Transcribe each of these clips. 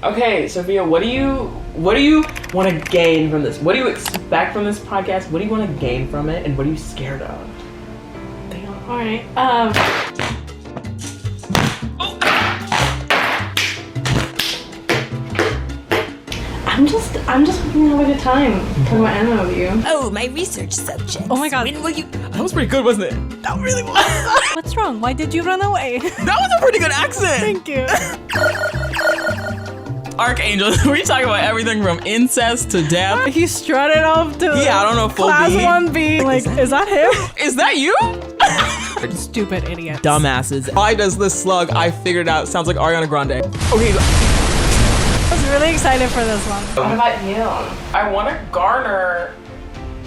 Okay, Sophia, what do you want to gain from this? What do you expect from this podcast? What do you want to gain from it? And what are you scared of? Damn, alright. I'm just hoping to have a good time talking about anime with you. Oh, my research subject. Oh my god. When will you... That was pretty good, wasn't it? That really was. What's wrong? Why did you run away? That was a pretty good accent. Thank you. Archangel, we talk about everything from incest to death. He strutted off to Yeah, I don't know, full class B. 1B. Like, is that him? Is that you? Stupid idiots. Dumbasses. Why does this slug? I figured it out. Sounds like Ariana Grande. Okay. I was really excited for this one. What about you? I want to garner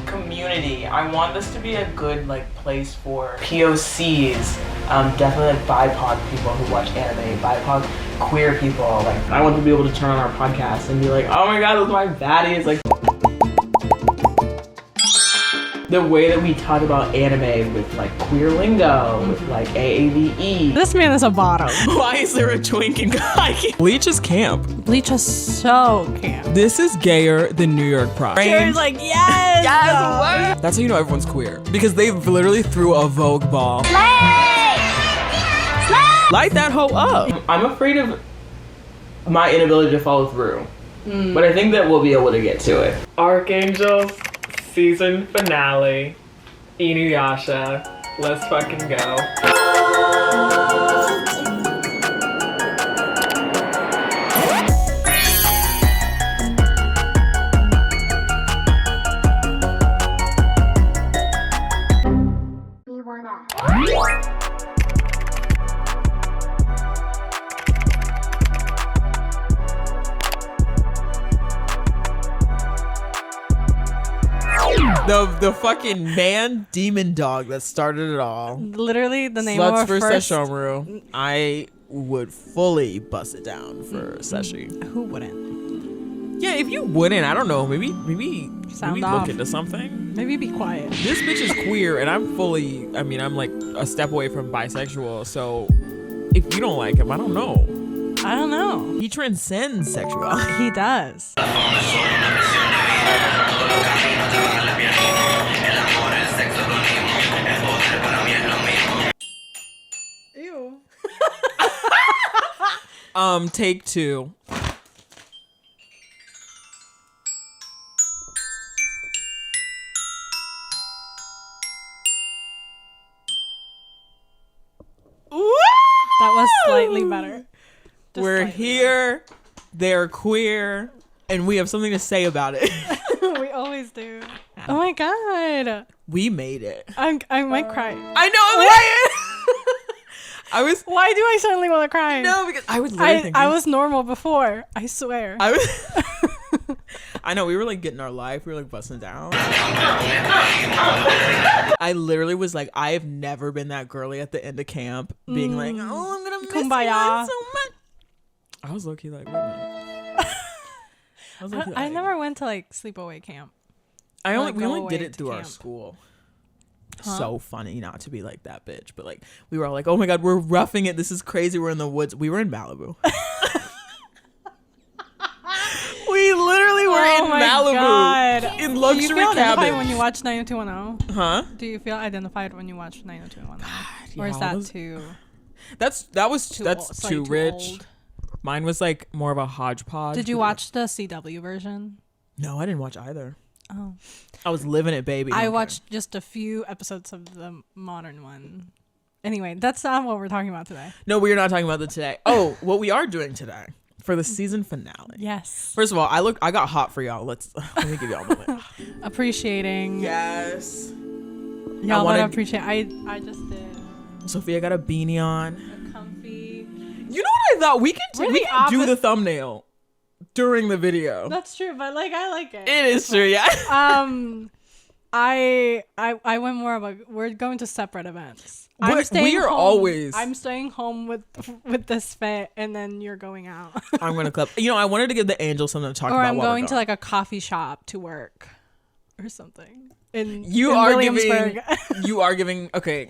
community. I want this to be a good place for POCs. Definitely BIPOC people who watch anime, BIPOC queer people. I want to be able to turn on our podcast and be like, oh my god, those are my baddies. The way that we talk about anime with queer lingo, with AAVE. This man is a bottom. Why is there a twink in guy? Bleach is camp. Bleach is so camp. This is gayer than New York Pride. Jared's like, yes! Yes! That's how you know everyone's queer. Because they literally threw a Vogue ball. Light that hoe up. I'm afraid of my inability to follow through. But I think that we'll be able to get to it. Archangel's season finale. Inuyasha. Let's fucking go. The fucking man demon dog that started it all. Literally the name Sluts of our for first... Sesshōmaru. I would fully bust it down for Seshi. Who wouldn't? Yeah, if you wouldn't, I don't know. Maybe Sound look off. into something. Maybe be quiet. This bitch is queer, and I'm I'm a step away from bisexual. So if you don't like him, I don't know. I don't know. He transcends sexuality. He does. Ew. Take two. That was slightly better. Just We're slightly here. They're queer, and we have something to say about it. better. We always do. Oh my god. We made it. I might cry. I know. I was. Why do I suddenly want to cry? No, because I was literally thinking. I was normal before. I swear. I was. I know, we were getting our life. We were busting down. I literally was I have never been that girly at the end of camp, being oh, I'm gonna miss Kumbaya. you so much. I was low-key wait a minute. I never went to sleepaway camp. we only did away it to through our camp. school. Huh? So funny not to be like that bitch, but we were all oh my god, we're roughing it. This is crazy. We're in the woods. We were in Malibu. We literally were in Malibu. God. In luxury Do you feel identified cabins. when you watch 90210? Huh? Do you feel identified when you watch 90210? Or yeah, is that too? That's too rich. Old? Mine was more of a hodgepodge. Did you watch the CW version? No, I didn't watch either. Oh, I was living it, baby. I watched just a few episodes of the modern one. Anyway, that's not what we're talking about today. No, we are not talking about that today. Oh, what we are doing today for the season finale. Yes. First of all, I got hot for y'all. Let me give y'all a moment. Appreciating. Yes. Y'all gotta appreciate. I just did. Sophia got a beanie on. A comfy. You know what I thought? We can do the thumbnail during the video. That's true, but I like it. It is true, yeah. I went more of we're going to separate events. I'm staying home with this fit, and then you're going out. I'm gonna clip. I wanted to give the angel something to talk or about. I'm going to a coffee shop to work, or something. You are giving. Okay,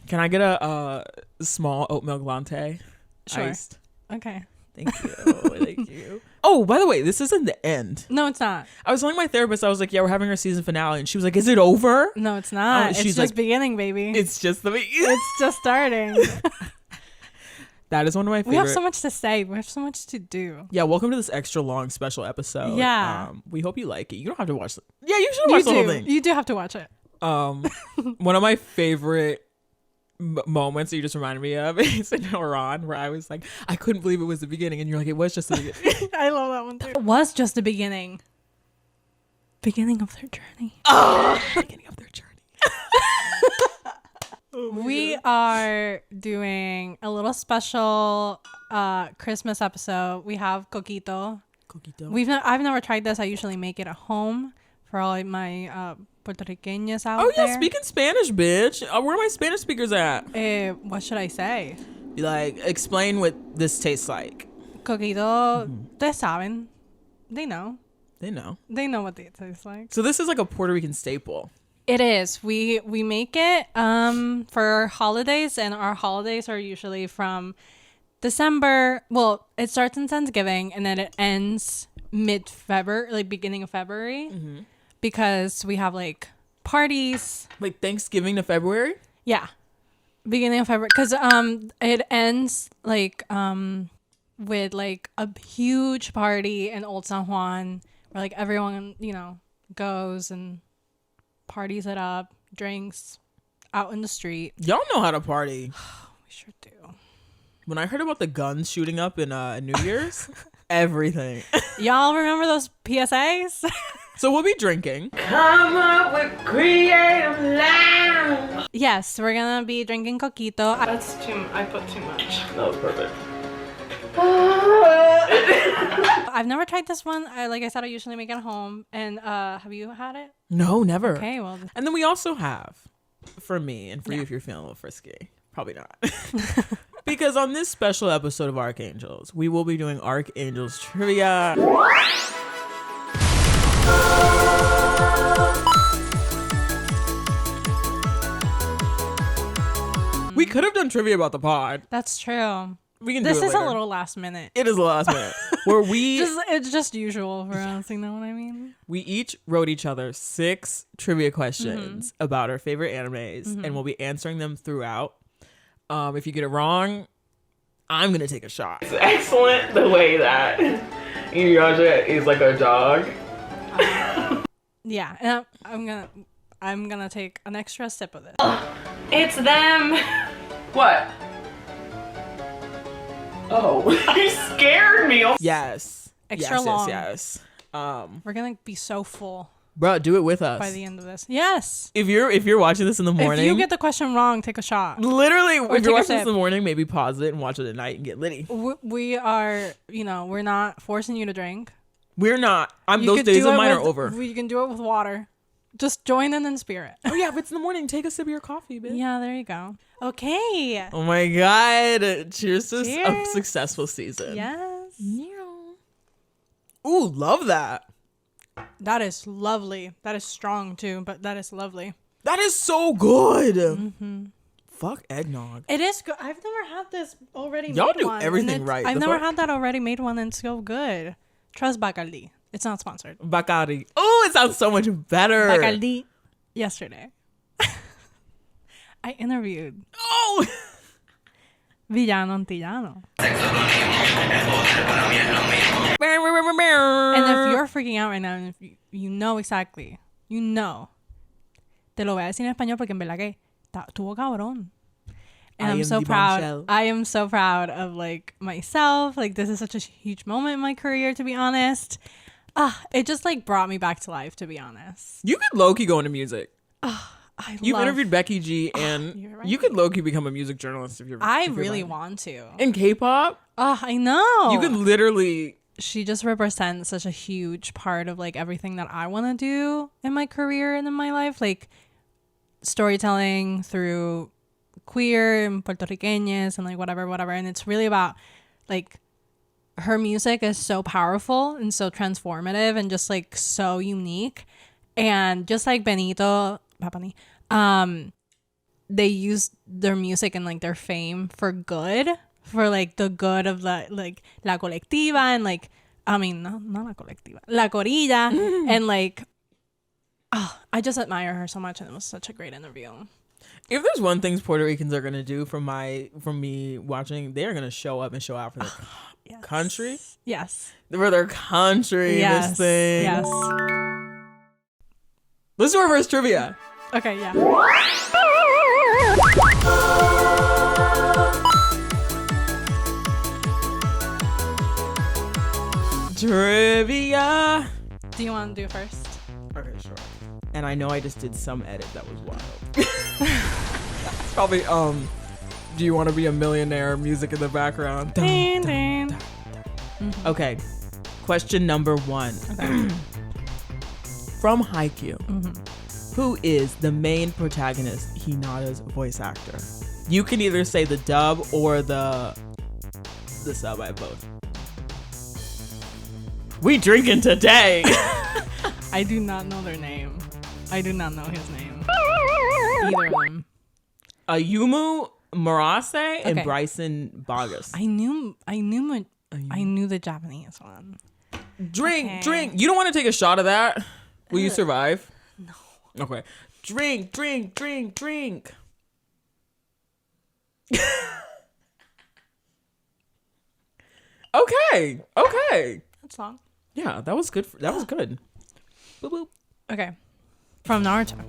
can I get a small oat milk latte? Sure. Iced. Okay. Thank you. Thank you. Oh, by the way, this isn't the end. No, it's not. I was telling my therapist, I was like, yeah, we're having our season finale. And she was like, is it over? No, it's not. It's just like, beginning, baby. It's just the beginning. It's just starting. That is one of my favorite. We have so much to say. We have so much to do. Yeah, welcome to this extra long special episode. Yeah. We hope you like it. You don't have to watch it. Yeah, you should watch the whole thing. You do have to watch it. One of my favorite moments that you just reminded me of is in Iran, where I was like, I couldn't believe it was the beginning, and you're like, it was just the beginning. I love that one too. It was just the beginning of their journey. Beginning of their journey. We are doing a little special Christmas episode. We have coquito. I've never tried this. I usually make it at home for all my Puerto Ricanas out there. Oh yeah, speaking Spanish, bitch. Where are my Spanish speakers at? What should I say? Like, explain what this tastes like. Coquito, they saben. They know. They know what it tastes like. So this is like a Puerto Rican staple. It is. We make it for holidays, and our holidays are usually from December. Well, it starts in Thanksgiving and then it ends mid-February, like beginning of February, because we have like parties. Like Thanksgiving to February? Yeah, beginning of February, because it ends like with like a huge party in Old San Juan where like everyone goes and parties it up, drinks out in the street. Y'all know how to party. We sure do. When I heard about the guns shooting up in New Year's, everything. Y'all remember those PSAs? So we'll be drinking. Come up with creative lines. Yes, we're gonna be drinking coquito. That's I put too much. That was perfect. I've never tried this one. Like I said, I usually make it at home. And have you had it? No, never. Okay, well. And then we also have, for me and for you if you're feeling a little frisky, probably not. Because on this special episode of Archangels, we will be doing Archangels trivia. We could have done trivia about the pod. That's true. We can this do it is later. a little last minute. It is a last minute. Where we it's just usual for us, you know what I mean? We each wrote each other 6 trivia questions about our favorite animes, and we'll be answering them throughout. If you get it wrong, I'm gonna take a shot. It's excellent the way that Inuyasha is like a dog. Yeah, and I'm gonna take an extra sip of this. It's them. What? Oh, you scared me. Yes. Extra long. Yes. We're gonna be so full. Bro, do it with us by the end of this. Yes. If you're watching this in the morning, if you get the question wrong, take a shot. Literally, if you're watching this in the morning, maybe pause it and watch it at night and get litty. We are, we're not forcing you to drink. We're not. Those days of mine are over. We can do it with water. Just join in spirit. Oh yeah, if it's in the morning, take a sip of your coffee, bitch. Yeah, there you go. Okay. Oh my god! Cheers to a successful season. Yes. Ooh, love that. That is lovely. That is strong too, but that is lovely. That is so good. Fuck eggnog. It is good. I've never had this already made Y'all do one, everything right. I've never had that already made one, and it's so good. Trust Bacardi. It's not sponsored. Bacardi. Oh, it sounds so much better. Bacardi. Yesterday, I interviewed. Oh. Villano Antillano. And if you're freaking out right now, and if you know exactly, te lo voy a decir en español porque en verdad que estuvo cabrón. And I'm so proud. I am so proud of like myself. Like this is such a huge moment in my career, to be honest. It just like brought me back to life, to be honest. You could low-key go into music. You've interviewed Becky G, and you could low-key become a music journalist if you're. I really want to. In K-pop? I know. You could literally. She just represents such a huge part of like everything that I want to do in my career and in my life, like storytelling through queer and Puerto Ricanas and like whatever. And it's really about like her music is so powerful and so transformative and just like so unique. And just like Benito, Papani, they use their music and like their fame for good, for like the good of the like la colectiva and like I mean, no, not la colectiva. La corilla. And like, I just admire her so much, and it was such a great interview. If there's one thing Puerto Ricans are gonna do from me watching, they're gonna show up and show out for their country. Yes. For their country. Yes. This thing. Yes. Let's do our first trivia. Okay. Yeah. Trivia. Do you want to do first? Okay, sure. And I know I just did some edit that was wild. Probably do you want to be a millionaire music in the background? Dun, dun, dun. Mm-hmm. Okay. Question number 1. Okay. From Haikyuu. Who is the main protagonist, Hinata's voice actor? You can either say the dub or the sub. I have both. We drinking today. I do not know their name. I do not know his name. Either of them. Ayumu Murase and Bryson Bogus. I knew the Japanese one. Drink. You don't want to take a shot of that? Will you survive? No. Okay. Drink. Okay. That's long. Yeah, that was good. That was good. Boop, boop. Okay. From Naruto.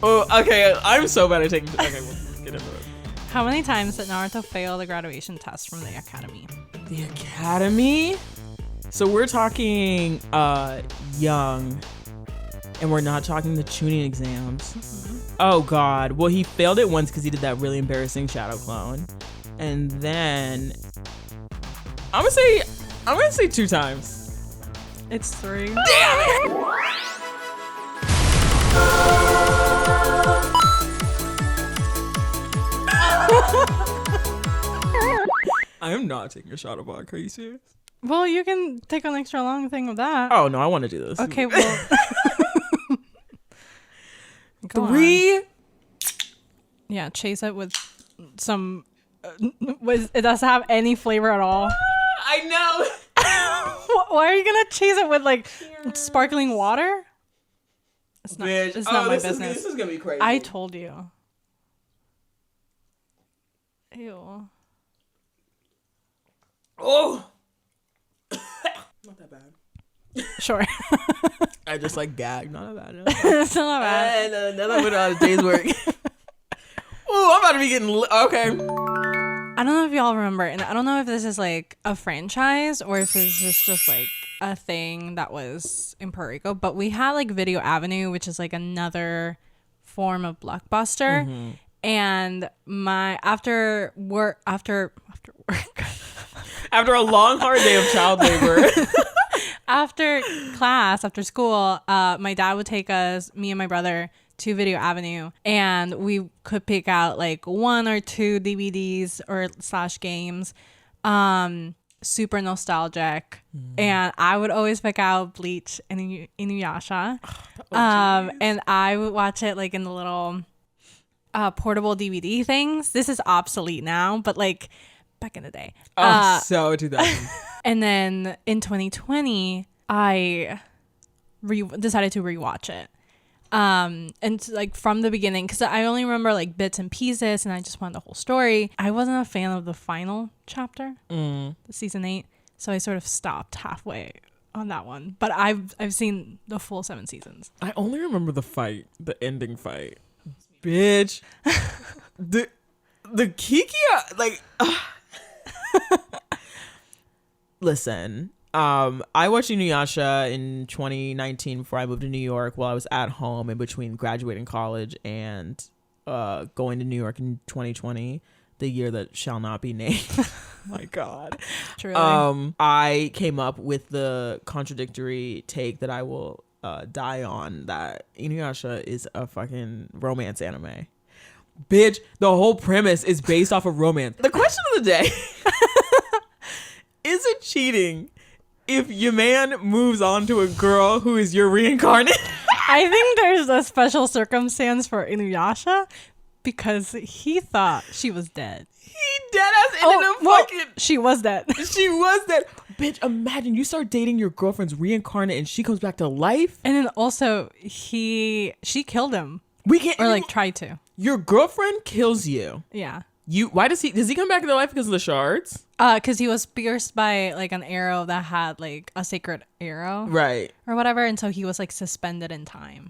Oh, okay. I'm so bad at taking. Okay, we'll get into it. How many times did Naruto fail the graduation test from the academy? The academy? So we're talking young, and we're not talking the tuning exams. Oh God. Well, he failed it once because he did that really embarrassing shadow clone, and then I'm gonna say 2 times. It's 3. Damn it! I am not taking a shot of vodka. Are you serious? Well, you can take an extra long thing of that. Oh no, I want to do this. Okay, well. 3. Yeah, chase it with some. It doesn't have any flavor at all. I know. Why are you gonna chase it with like sparkling water? It's not. Bitch. It's not my business. This is gonna be crazy. I told you. Ew. Oh. Not that bad. Sure. I just like gagged. Not that bad. No. It's not bad. Now that we're on a day's work. Oh, I'm about to be getting okay. I don't know if y'all remember, and I don't know if this is like a franchise or if it's just like a thing that was in Puerto Rico, but we had like Video Avenue, which is like another form of Blockbuster. And after work after a long hard day of child labor, after class, after school, my dad would take me and my brother, to Video Avenue, and we could pick out like 1 or 2 DVDs or / games, super nostalgic. And I would always pick out Bleach and Inuyasha. And I would watch it like in the little portable DVD things. This is obsolete now, but like back in the day. So 2000. And then in 2020, I decided to rewatch it. And like from the beginning, because I only remember like bits and pieces, and I just wanted the whole story. I wasn't a fan of the final chapter, the season 8, so I sort of stopped halfway on that one. But I've seen the full 7 seasons. I only remember the ending fight, bitch. the Kiki, like, listen. I watched Inuyasha in 2019 before I moved to New York while I was at home in between graduating college and going to New York in 2020, the year that shall not be named. My God. Truly. I came up with the contradictory take that I will die on, that Inuyasha is a fucking romance anime. Bitch, the whole premise is based off of romance. The question of the day, is it cheating if your man moves on to a girl who is your reincarnate? I think there's a special circumstance for Inuyasha because he thought she was dead. He deadass ended up fucking. She was dead. She was dead. bitch, imagine you start dating your girlfriend's reincarnate and she comes back to life. And then also she killed him. We can't, or like tried to. Your girlfriend kills you. Yeah. Why does he come back to life because of the shards? Because he was pierced by like an arrow that had like a sacred arrow, right, or whatever, and so he was like suspended in time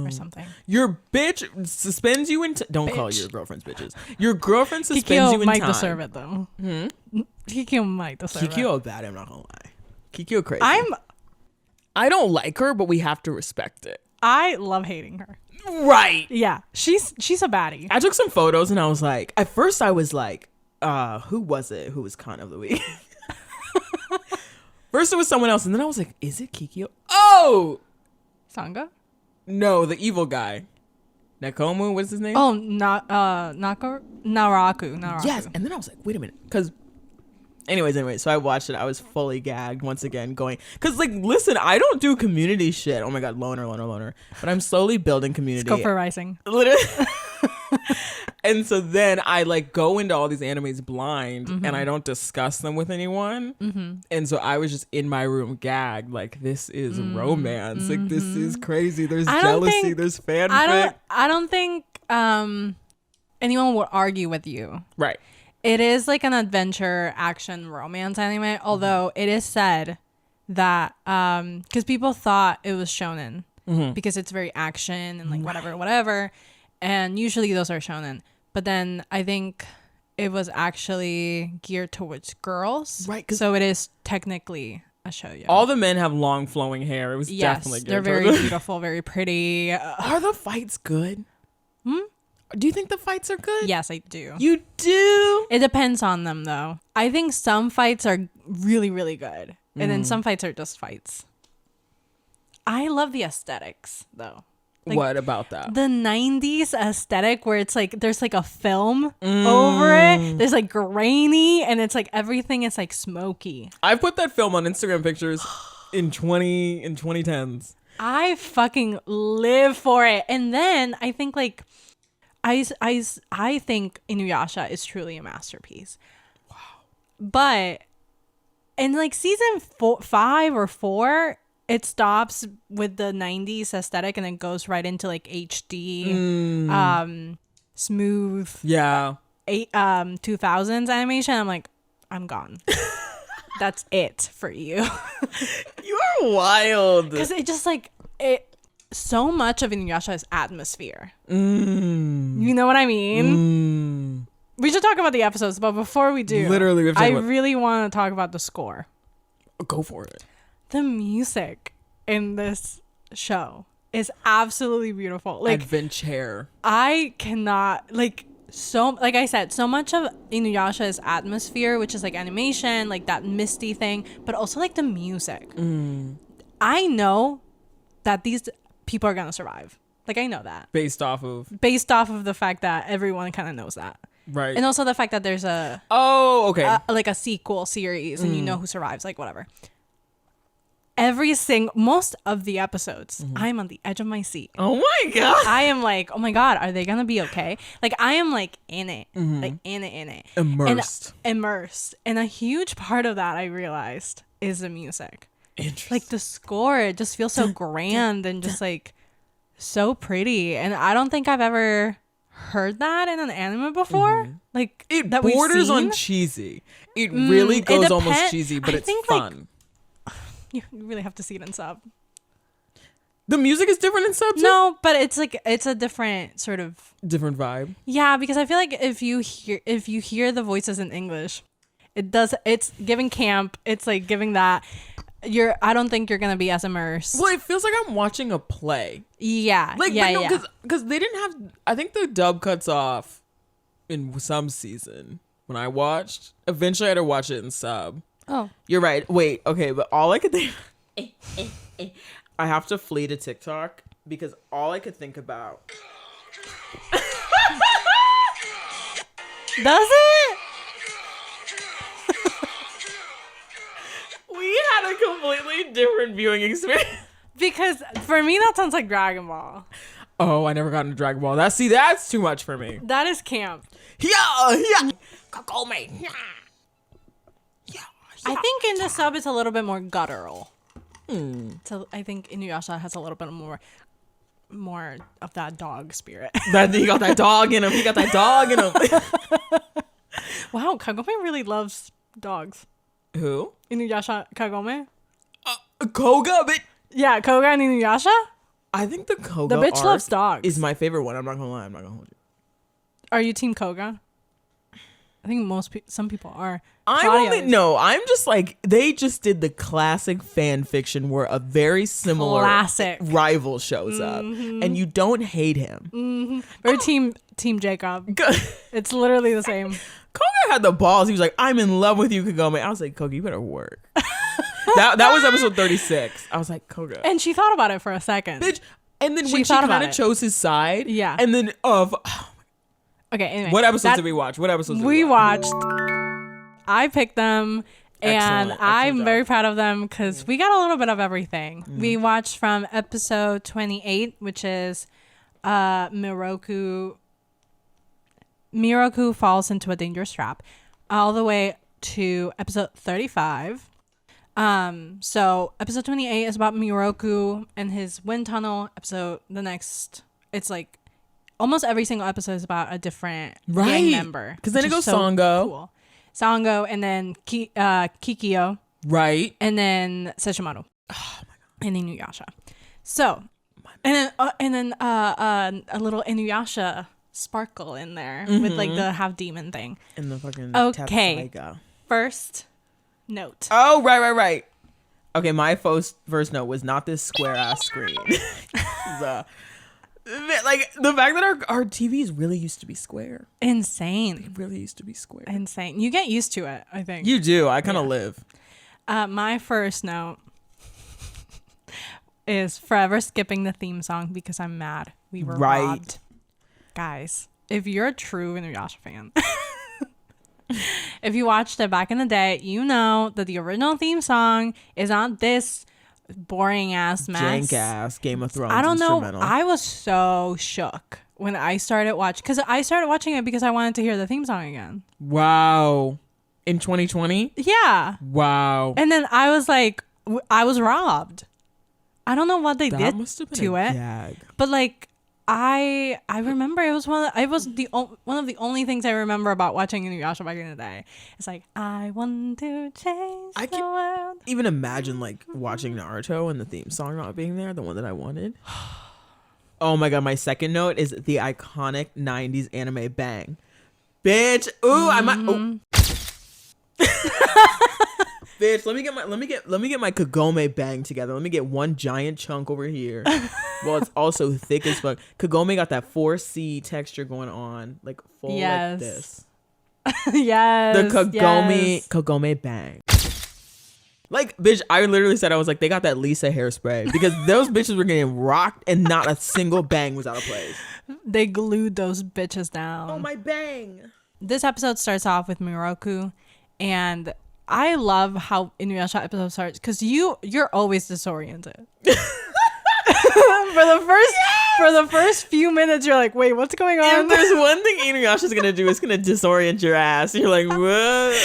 or something. Your bitch suspends you in don't call your girlfriends bitches. Your girlfriend suspends you in might time. Deserve it though. Kikyo might deserve it. Kikyo bad. I'm not gonna lie. Kikyo crazy. I don't like her, but we have to respect it. I love hating her. Right. Yeah, she's a baddie. I took some photos and I was like, at first I was like, who was it? Who was con of the week? First it was someone else, and then I was like, is it Kikyo? Oh, Sangha? No, the evil guy. Nakomu, what's his name? Oh, Naraku. Yes, and then I was like, wait a minute, because Anyways, so I watched it. I was fully gagged once again going, because like, listen, I don't do community shit. Oh my God, loner. But I'm slowly building community. Let's go for rising. Literally. And so then I like go into all these animes blind and I don't discuss them with anyone. And so I was just in my room gagged, like, this is romance. Like, this is crazy. There's jealousy. There's fanfic. I don't think anyone would argue with you. Right. It is like an adventure action romance anime, although it is said that because people thought it was shonen because it's very action and like whatever, and usually those are shonen, but then I think it was actually geared towards girls, right? So it is technically a shoujo. All the men have long flowing hair. It was definitely good. They're very beautiful, very pretty. Are the fights good? Do you think the fights are good? Yes, I do. You do? It depends on them, though. I think some fights are really, really good. And then some fights are just fights. I love the aesthetics, though. Like, what about that? The 90s aesthetic where it's like there's like a film over it. There's like grainy and it's like everything is like smoky. I put that film on Instagram pictures in 2010s. I fucking live for it. And then I think like I think Inuyasha is truly a masterpiece. Wow. But in like season 5 or 4, it stops with the 90s aesthetic and then goes right into like HD, smooth, 2000s animation. I'm like, I'm gone. That's it for you. You are wild. Because it just like so much of Inuyasha is atmosphere. You know what I mean? We should talk about the episodes, but before we do, literally, we have to I really want to talk about the score. Go for it. The music in this show is absolutely beautiful. Like, adventure. I cannot like I said, so much of Inuyasha is atmosphere, which is like animation, like that misty thing, but also like the music. I know that these people are gonna survive. Like, I know that based off of the fact that everyone kind of knows that, right? And also the fact that there's like a sequel series and you know who survives, like whatever. Most of the episodes, I'm on the edge of my seat. Oh my God. I am like, oh my God, are they gonna be okay? Like, I am like in it, like in it. Immersed. And a huge part of that, I realized, is the music. Interesting. Like the score, it just feels so grand and just like so pretty. And I don't think I've ever heard that in an anime before. Like, it that borders on cheesy. It really goes almost cheesy, but it's fun. Like, you really have to see it in sub. The music is different in sub too? No, but it's like, it's a different sort of different vibe. Yeah, because I feel like if you hear the voices in English, it's giving camp. It's like giving that I don't think you're gonna be as immersed. Well, it feels like I'm watching a play. Yeah. Like, because they didn't have, I think the dub cuts off in some season when I watched. Eventually I had to watch it in sub. Oh, you're right. Wait, okay, but all I could think, I have to flee to TikTok because all I could think about. Does it? We had a completely different viewing experience. Because for me, that sounds like Dragon Ball. Oh, I never got into Dragon Ball. That's too much for me. That is camp. Yeah. Call me. Yeah. I think in the sub it's a little bit more guttural. So I think Inuyasha has a little bit more of that dog spirit. That he got that dog in him. He got that dog in him. Wow, Kagome really loves dogs. Who? Inuyasha Kagome? Koga, but Yeah, Koga and Inuyasha? I think the Koga The bitch arc loves dogs. is my favorite one. I'm not gonna lie. I'm not gonna hold you. Are you team Koga? I think some people are. I'm just like, they just did the classic fan fiction where a very similar rival shows up and you don't hate him. Very team Jacob. It's literally the same. Koga had the balls. He was like, I'm in love with you, Kagome. I was like, Koga, you better work. that was episode 36. I was like, Koga. And she thought about it for a second. Bitch. And then when she kind of chose his side. Yeah. And then okay, anyway. What episodes did we watch? We watched. I picked them, and I'm very proud of them because we got a little bit of everything. We watched from episode 28, which is Miroku falls into a dangerous trap, all the way to episode 35. So episode 28 is about Miroku and his wind tunnel. It's like almost every single episode is about a different gang member. Because then it goes Sango. Cool. Sango, and then Kikyo. Right. And then Sesshomaru. Oh my god. And Inuyasha. So, and then a little Inuyasha sparkle in there with like the half demon thing. And the fucking okay. First note. Oh, right. Okay, my first note was not this square ass screen. Like the fact that our TVs really used to be square. Insane. They really used to be square. Insane. You get used to it, I think. You do. I kind of live. My first note is forever skipping the theme song because I'm mad. We were robbed. Guys, if you're a true Inuyasha fan, if you watched it back in the day, you know that the original theme song is not this boring ass mess. Jank ass Game of Thrones. I don't know. I was so shook when I started watching, because I started watching it because I wanted to hear the theme song again. Wow. In 2020? Yeah. Wow. And then I was like, I was robbed. I don't know what they did to it. Gag. But like, I remember it was one of the only things I remember about watching Inuyasha back in the day. It's like, I want to change the world. Even imagine like watching Naruto and the theme song not being there, the one that I wanted. Oh my god, my second note is the iconic 90s anime bang. Bitch. Ooh, I might Bitch, let me get my Kagome bang together. Let me get one giant chunk over here. Well, it's also thick as fuck. Kagome got that 4C texture going on, like full like this. Yes. The Kagome bang. Like, bitch, I literally said, I was like, they got that Lisa hairspray because those bitches were getting rocked and not a single bang was out of place. They glued those bitches down. Oh, my bang. This episode starts off with Miroku, and I love how Inuyasha episode starts because you're always disoriented. For the first few minutes, you're like, wait, what's going on? If there's one thing Inuyasha's gonna do, it's gonna disorient your ass. You're like, what?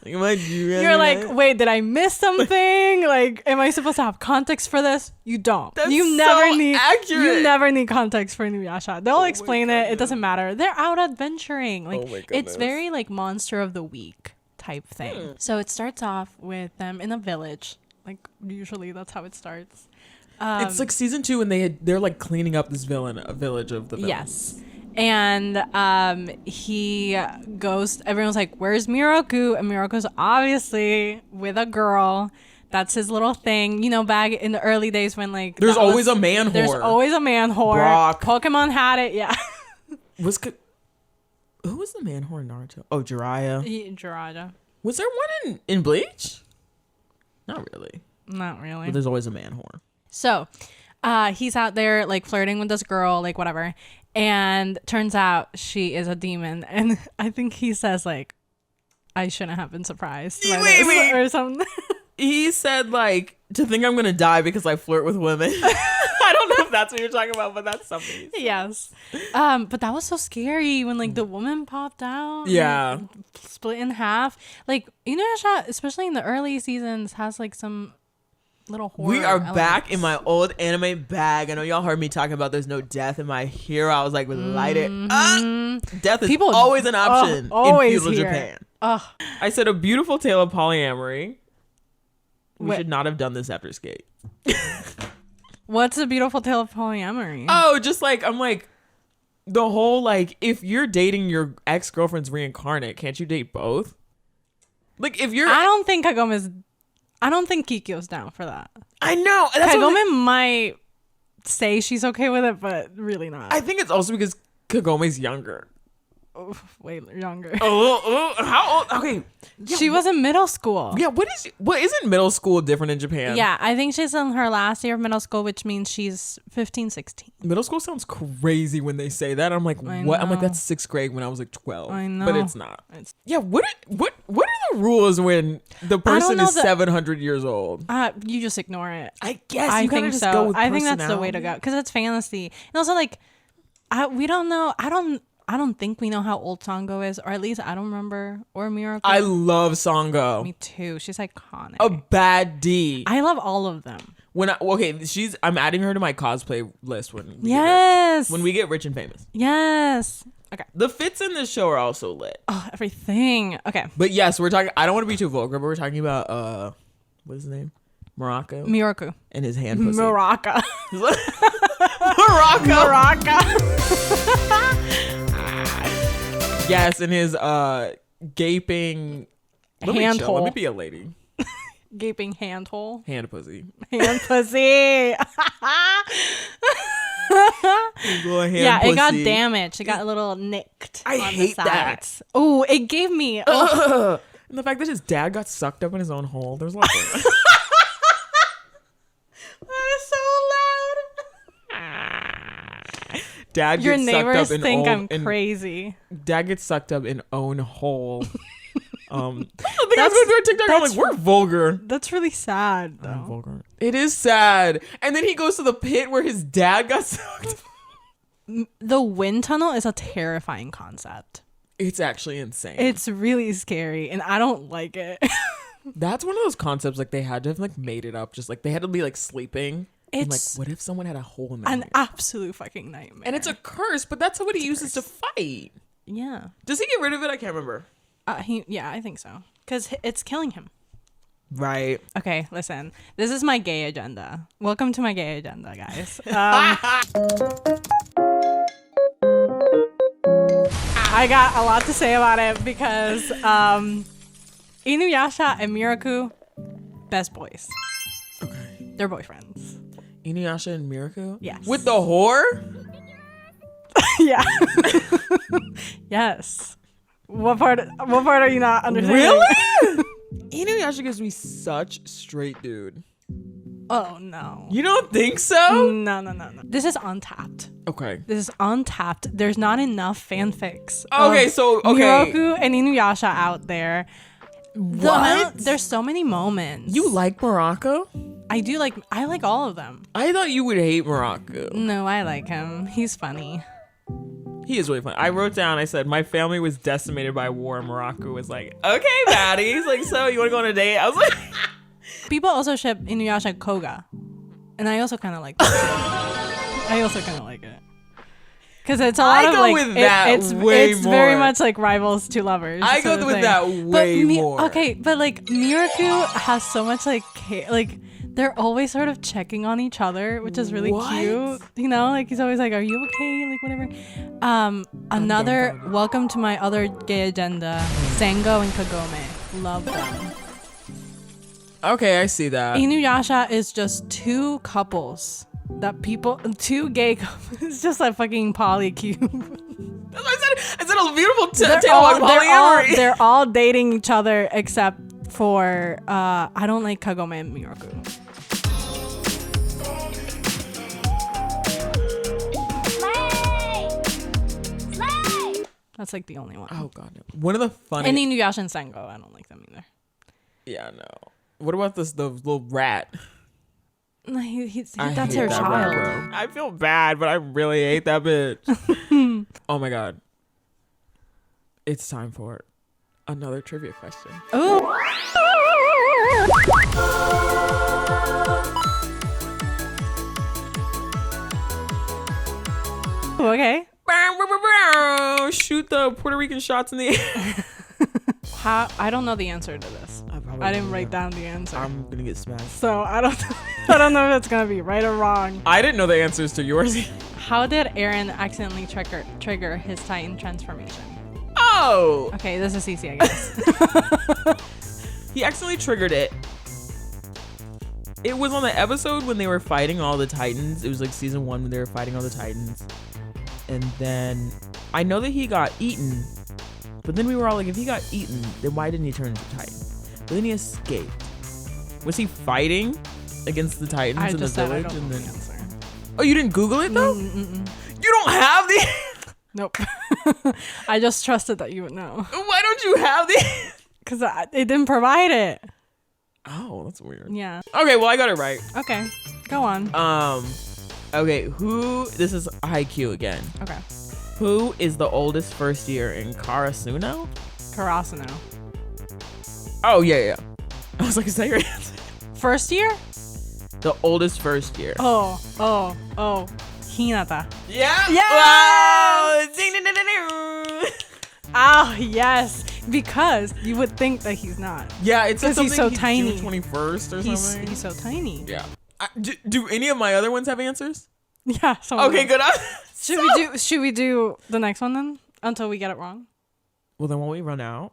You're like, wait, did I miss something? Like, am I supposed to have context for this? You don't. That's you never so need accurate. You never need context for Inuyasha. They'll explain it. It doesn't matter. They're out adventuring. Like, it's very like monster of the week type thing. So it starts off with them in a village. Like, usually that's how it starts. It's like season 2 and they're like cleaning up this village of the villains. Yes. And he goes, everyone's like, where's Miroku? And Miroku's obviously with a girl. That's his little thing. You know, back in the early days when like... There's always a man whore. There's always a man whore. Brock. Pokemon had it, yeah. Who was the man whore in Naruto? Oh, Jiraiya. Jiraiya. Was there one in Bleach? Not really. Not really. But there's always a man whore. So, he's out there like flirting with this girl, like whatever. And turns out she is a demon. And I think he says like, I shouldn't have been surprised. Wait. Or something. He said like, to think I'm going to die because I flirt with women. I don't know if that's what you're talking about, but that's something. Yes. But that was so scary when like the woman popped out. Yeah. And, like, split in half. Like Inuyasha, especially in the early seasons, has like some little horror. We are elements. back in my old anime bag. I know y'all heard me talking about there's no death in my hero. I was like, light it up. Death is always an option always in feudal here. Japan. Ugh. I said a beautiful tale of polyamory. We Wait. should not have done this after Skate. What's a beautiful tale of polyamory? Oh, just like, I'm like, the whole, like, if you're dating your ex-girlfriend's reincarnate, can't you date both? Like, if you're... I don't think Kikyo's down for that. I know. That's Kagome might say she's okay with it, but really not. I think it's also because Kagome's younger. Way younger. How old? Okay. Yeah, she was in middle school. Yeah, what isn't middle school different in Japan? Yeah, I think she's in her last year of middle school, which means she's 15, 16. Middle school sounds crazy when they say that. I'm like, what? I'm like, that's 6th grade when I was like 12. I know. But it's not. Yeah, what are the rules when the person is 700 years old? You just ignore it. I guess I you think just so. go with I think that's the way to personality. go because it's fantasy. And also like we don't know. I don't think we know how old Sango is, or at least I don't remember. Or Miracle. I love Sango. Me too. She's iconic. A bad D. I love all of them. I'm adding her to my cosplay list when we get rich and famous. Yes. Okay. The fits in this show are also lit. Oh, everything. Okay. But yes, we're talking. I don't want to be too vulgar, but we're talking about what is his name? Morocco. Miroku. And his hand pussy. Morocco. Morocco. Yes, and his gaping hand hole. Let me be a lady. Gaping hand hole. Hand pussy. Hand pussy. Yeah, it got damaged. It got a little nicked. I hate that. Oh, it gave me. And the fact that his dad got sucked up in his own hole. There's a lot of That is so loud. Dad Your gets sucked neighbors up in think own, I'm crazy. Dad gets sucked up in own hole. I think I was going through a TikTok. I'm like, we're vulgar. That's really sad, though. I'm vulgar. It is sad. And then he goes to the pit where his dad got sucked. The wind tunnel is a terrifying concept. It's actually insane. It's really scary, and I don't like it. That's one of those concepts like they had to have like made it up. Just like they had to be like sleeping. And, like, what if someone had a hole in their an ear? absolute fucking nightmare. And it's a curse, but that's what he uses to fight. Yeah. Does he get rid of it? I can't remember. Yeah, I think so. Because it's killing him. Right. Okay, listen. This is my gay agenda. Welcome to my gay agenda, guys. I got a lot to say about it because Inuyasha and Miraku, best boys. Okay. They're boyfriends. Inuyasha and Miraku? Yes. With the whore? Yeah. Yes. What part are you not understanding? Really? Inuyasha gives me such straight dude. Oh no. You don't think so? No. This is untapped. Okay. This is untapped. There's not enough fanfics. Okay, so Miroku and Inuyasha out there. What? There's so many moments. You like Morocco? I like all of them. I thought you would hate Morocco. No, I like him. He's funny. He is really funny. I wrote down, I said, my family was decimated by war. Morocco was like, okay, Maddie. He's like, so you want to go on a date? I was like... People also ship Inuyasha and Koga. And I also kind of like that. I also kind of like it. Because it's a lot of like... it's very much like rivals to lovers. I go with that way more. Okay, but like Miraku has so much like... They're always sort of checking on each other, which is really cute. You know, like he's always like, "Are you okay?" Like whatever. Another welcome to my other gay agenda. Sengo and Kagome, love them. Okay, I see that. Inuyasha is just two gay couples. It's just like fucking polycube. That's what I said a beautiful tale about polyamory. They're all dating each other except for I don't like Kagome and Miraku. That's like the only one. Oh god, no. One of the funny. And Inuyasha and Sengo, I don't like them either. Yeah, no. What about the little rat? No, I that's hate her that child. bro. I feel bad, but I really hate that bitch. Oh my god. It's time for another trivia question. Ooh. Okay. Shoot the Puerto Rican shots in the air. I don't know the answer to this. I didn't write down the answer. I'm gonna get smashed. So I don't know if it's gonna be right or wrong. I didn't know the answers to yours. How did Eren accidentally trigger his Titan transformation? Oh! Okay, this is easy, I guess. He accidentally triggered it. It was on the episode when they were fighting all the Titans. It was like season 1 when they were fighting all the Titans. And then I know that he got eaten. But then we were all like, if he got eaten, then why didn't he turn into a Titan? But then he escaped. Was he fighting against the Titans in the village? I don't know the answer. Oh, you didn't Google it though? You don't have the. Nope. I just trusted that you would know. Why don't you have the? Because they didn't provide it. Oh, that's weird. Yeah. Okay, well I got it right. Okay, go on. Okay, this is IQ again. Okay. Who is the oldest first year in Karasuno? Karasuno. Oh, yeah. I was like, is that your answer? First year? The oldest first year. Oh. Hinata. Yeah. Yeah. Wow. Ding, ding, ding, ding, ding. Oh, yes. Because you would think that he's not. Yeah, it's because he's so tiny. June 21st or something. He's so tiny. Yeah. Do any of my other ones have answers? Yeah. Okay, good. Should we do the next one then until we get it wrong? Well, then won't we run out?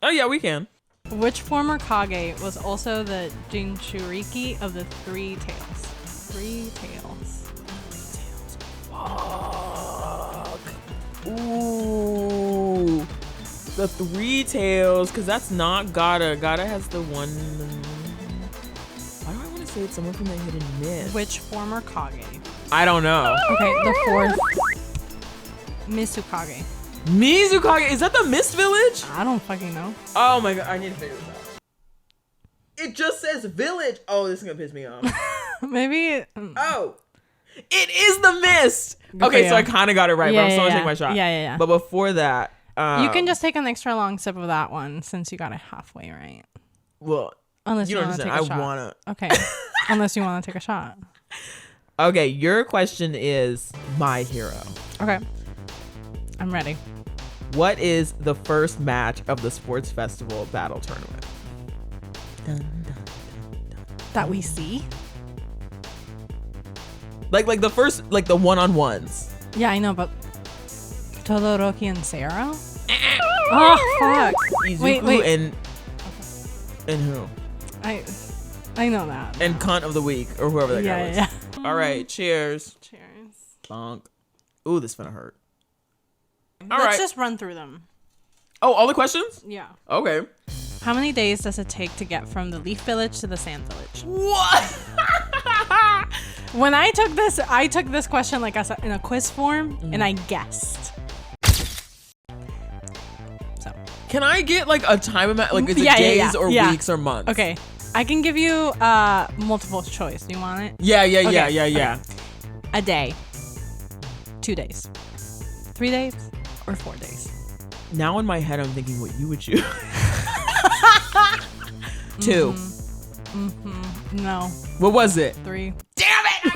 Oh yeah, we can. Which former Kage was also the Jinchuriki of the Three Tails? Three Tails. Fuck. Ooh. The Three Tails, because that's not Gata. Gata has the one. Why do I want to say it's someone from the Hidden Mist? Which former Kage? I don't know. Okay, the fourth. Mizukage. Mizukage, is that the Mist Village? I don't fucking know. Oh my god, I need to figure this out. It just says village. Oh, this is gonna piss me off. Maybe. Oh, it is the Mist. Good Okay, for so you. I kind of got it right, but I'm still gonna take my shot. Yeah. But before that, you can just take an extra long sip of that one since you got it halfway right. Well, Unless you don't want to take understand. a shot. I wanna. Okay. Unless you want to take a shot. Okay, your question is My Hero. Okay. I'm ready. What is the first match of the sports festival battle tournament? Dun, dun, dun, dun. That we see? Like the first, like the one-on-ones. Yeah, I know, but Todoroki and Sarah? Oh, fuck. Izuku Wait. and who? I know that. And cunt of the week or whoever that guy was. Yeah. All right, cheers. Cheers. Bonk. Ooh, this is gonna hurt. Let's just run through them. Oh, all the questions? Yeah. Okay. How many days does it take to get from the Leaf Village to the Sand Village? What? When I took this question like in a quiz form, and I guessed. So. Can I get like a time amount? Like, is it Yeah, days or yeah. weeks or months? Okay. I can give you multiple choice. Do you want it? Yeah. Okay. A day. 2 days. 3 days or 4 days. Now in my head, I'm thinking what you would choose. 2. No. What was it? 3. Damn it!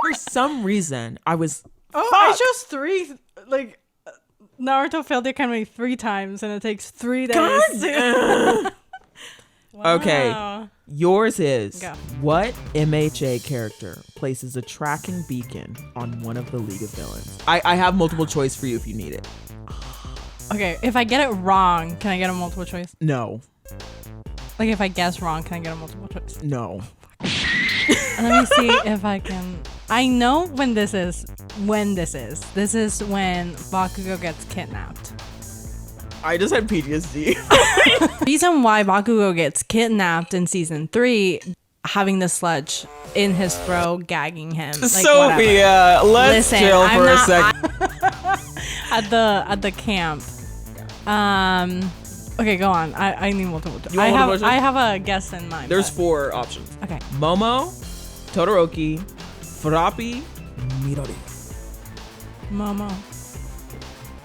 For some reason, I was. Oh, Fuck. I chose 3. Like Naruto failed the academy 3 times, and it takes 3 days. Wow. Okay. Yours is Go. What MHA character places a tracking beacon on one of the League of Villains? I have multiple choice for you if you need it. Okay, if I get it wrong, can I get a multiple choice? No. Like if I guess wrong, can I get a multiple choice? No. Let me see if I can. I know when this is. This is when Bakugo gets kidnapped. I just had PTSD. Reason why Bakugo gets kidnapped in season 3, having the sludge in his throat, gagging him. Like, Sophia, let's Listen, chill I'm for a not- second. At the camp. Okay, go on. I need multiple choice. You want multiple choice? I have a guess in mind. There's but- 4 options. Okay. Momo, Todoroki, Furappi, Midori. Momo.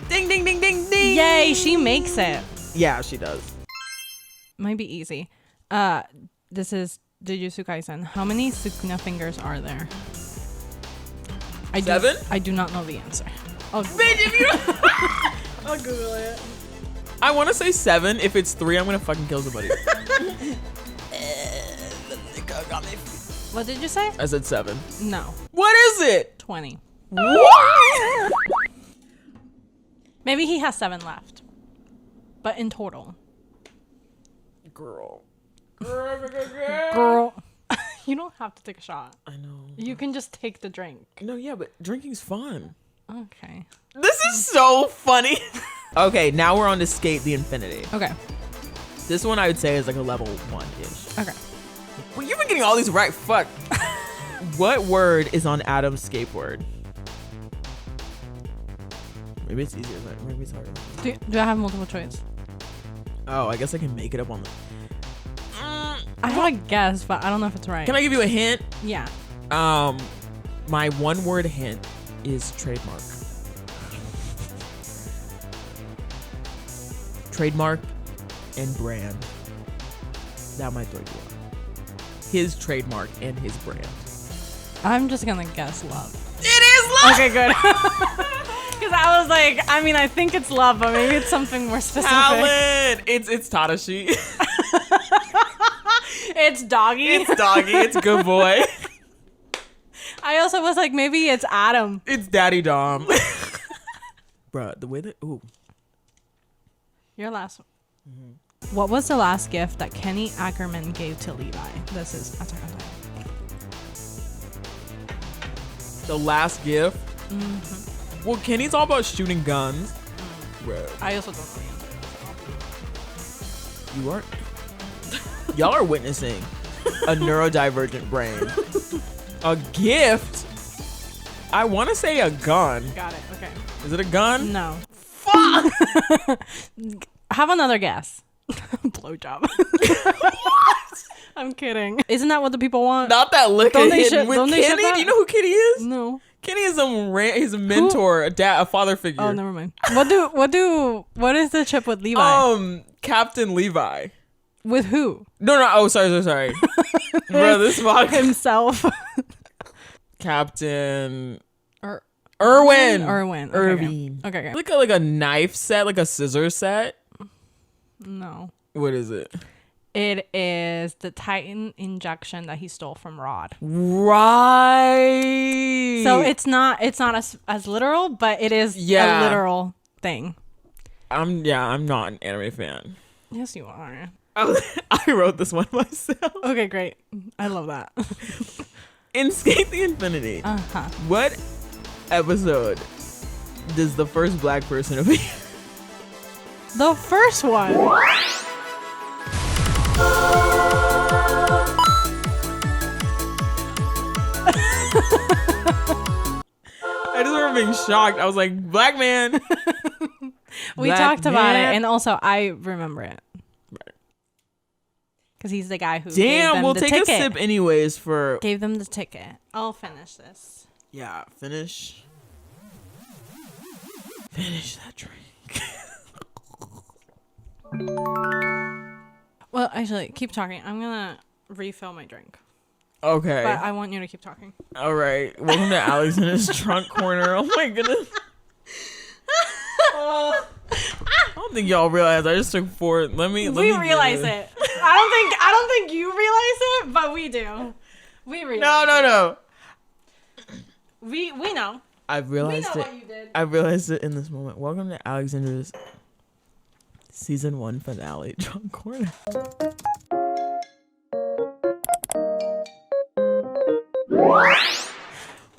Ding, ding, ding, ding, ding. Yay, she makes it. Yeah, she does. Might be easy. This is Jujutsu Kaisen. How many Sukuna fingers are there? 7? I do not know the answer. I'll Google Bitch, if you I'll Google it. I want to say 7. If it's 3, I'm going to fucking kill somebody. What did you say? I said 7. No. What is it? 20. What? Maybe he has 7 left. But in total. Girl. Girl. You don't have to take a shot. I know. You can just take the drink. No, yeah, but drinking's fun. Okay. This is so funny. Okay, now we're on to Skate the Infinity. Okay. This one I would say is like a level 1-ish. Okay. Well, you've been getting all these right. Fuck. What word is on Adam's skateboard? Maybe it's easier, but maybe it's harder. Do I have multiple choice? Oh, I guess I can make it up on the... I have a guess, but I don't know if it's right. Can I give you a hint? Yeah. My 1-word hint is trademark. Trademark and brand. That might throw you off. His trademark and his brand. I'm just gonna guess love. It is love! Okay, good. Because I was like, I mean, I think it's love, but maybe it's something more specific. Talent! It's Tadashi. It's doggy. It's doggy. It's good boy. I also was like, maybe it's Adam. It's Daddy Dom. Bruh, the way that... Ooh. Your last one. Mm-hmm. What was the last gift that Kenny Ackerman gave to Levi? This is Attack on Titan. The last gift? Mm-hmm. Well, Kenny's all about shooting guns. Bruh. I also don't know the answer. You aren't... Y'all are witnessing a neurodivergent brain. A gift? I want to say a gun. Got it. Okay. Is it a gun? No. Fuck! Have another guess. Blowjob. I'm kidding. Isn't that what the people want? Not that liquor Don't they hidden ship- with don't they ship Kenny. that? Do you know who Kenny is? No. Kenny is he's a mentor, a father figure. Oh, never mind. What is the chip with Levi? Captain Levi. With who? No. Oh, sorry. Bro, this vodka. Himself. Captain Irwin. Irving. Okay. Like a knife set, like a scissor set. No. What is it? It is the Titan injection that he stole from Rod. Right. So it's not as literal, but it is a literal thing. I'm not an anime fan. Yes, you are. I wrote this one myself. Okay, great. I love that. In Skate the Infinity, Uh-huh. what episode does the first black person appear? The first one. I just remember being shocked. I was like, black man. We Black talked about it, man. and also I remember it. Because he's the guy who gave Damn, them we'll the take ticket. a sip anyways for... Gave them the ticket. I'll finish this. Yeah, finish that drink. Well, actually, keep talking. I'm going to refill my drink. Okay. But I want you to keep talking. All right. Welcome to Alexandra's trunk corner. Oh my goodness. I don't think y'all realize I just took 4. Let me realize get it. I don't think you realize it, but we do. We realize. No. We know. I've We know realized it. what you did. I realized it in this moment. Welcome to Alexandra's season 1 finale trunk corner.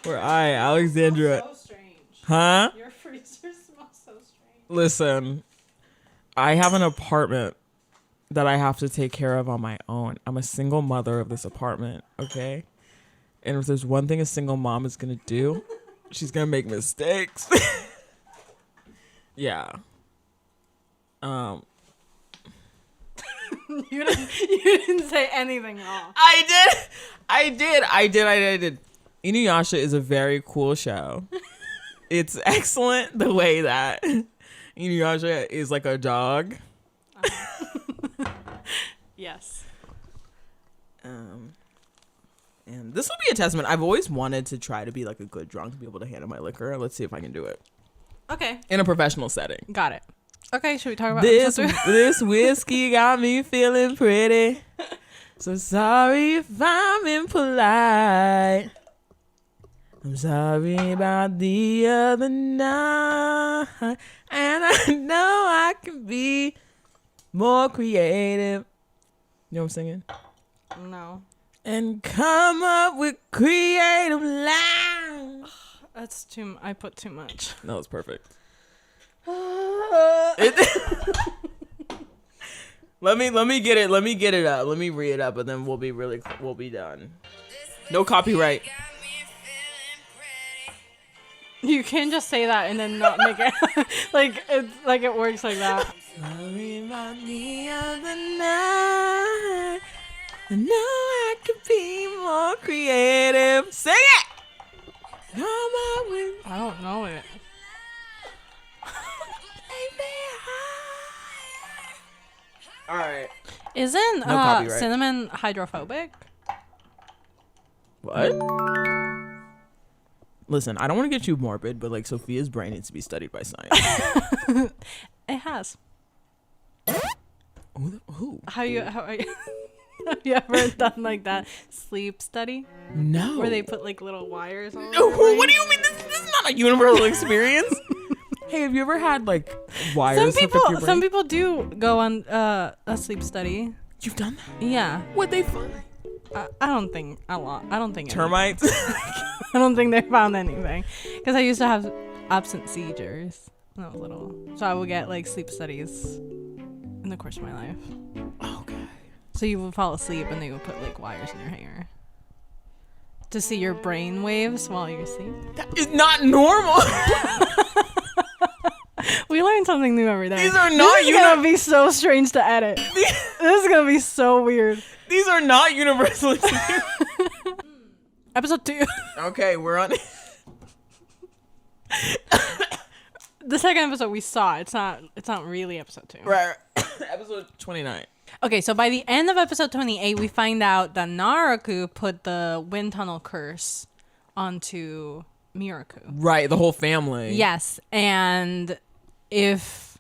Where I, Alexandra. So strange. Huh? Your freezer smells so strange. Listen, I have an apartment that I have to take care of on my own. I'm a single mother of this apartment, okay? And if there's one thing a single mom is gonna do, she's gonna make mistakes. Yeah. You didn't say anything wrong. I did. Inuyasha is a very cool show. It's excellent the way that Inuyasha is like a dog. Yes. And this will be a testament. I've always wanted to try to be like a good drunk, to be able to handle my liquor. Let's see if I can do it. Okay. In a professional setting. Got it. Okay, should we talk about this whiskey got me feeling pretty. So sorry if I'm impolite. I'm sorry about the other night. And I know I can be more creative. You know what I'm singing? No. And come up with creative lines. That's too. I put too much. No, it's perfect. Let me get it. Let me get it up. Let me read it up, and then we'll be done. No copyright. You can't just say that and then not make it like it works like that. Sorry about the other night. I know I could be more creative. Sing it. Come on with. I don't know it. All right. Isn't No copyright. cinnamon hydrophobic? What? Listen, I don't want to get you morbid, but like Sophia's brain needs to be studied by science. It has. Who? Have you ever done like that sleep study No. where they put like little wires on? What do you mean? This is not a universal experience. Hey, have you ever had like wires? Some people do go on a sleep study. You've done that? Yeah. What'd they find? I don't think a lot. I don't think Termites. I don't think they found anything because I used to have absent seizures when I was little, so I would get like sleep studies in the course of my life. Okay. So you would fall asleep and they would put like wires in your hair to see your brain waves while you sleep. That is not normal. We learn something new every day. These are not. This is gonna be so strange to edit. This is gonna be so weird. These are not universal experiences. Episode 2. Okay, we're on. The second episode we saw. It's not really episode 2. Right. Episode 29. Okay, so by the end of episode 28, we find out that Naraku put the wind tunnel curse onto Miraku. Right, the whole family. Yes, and if,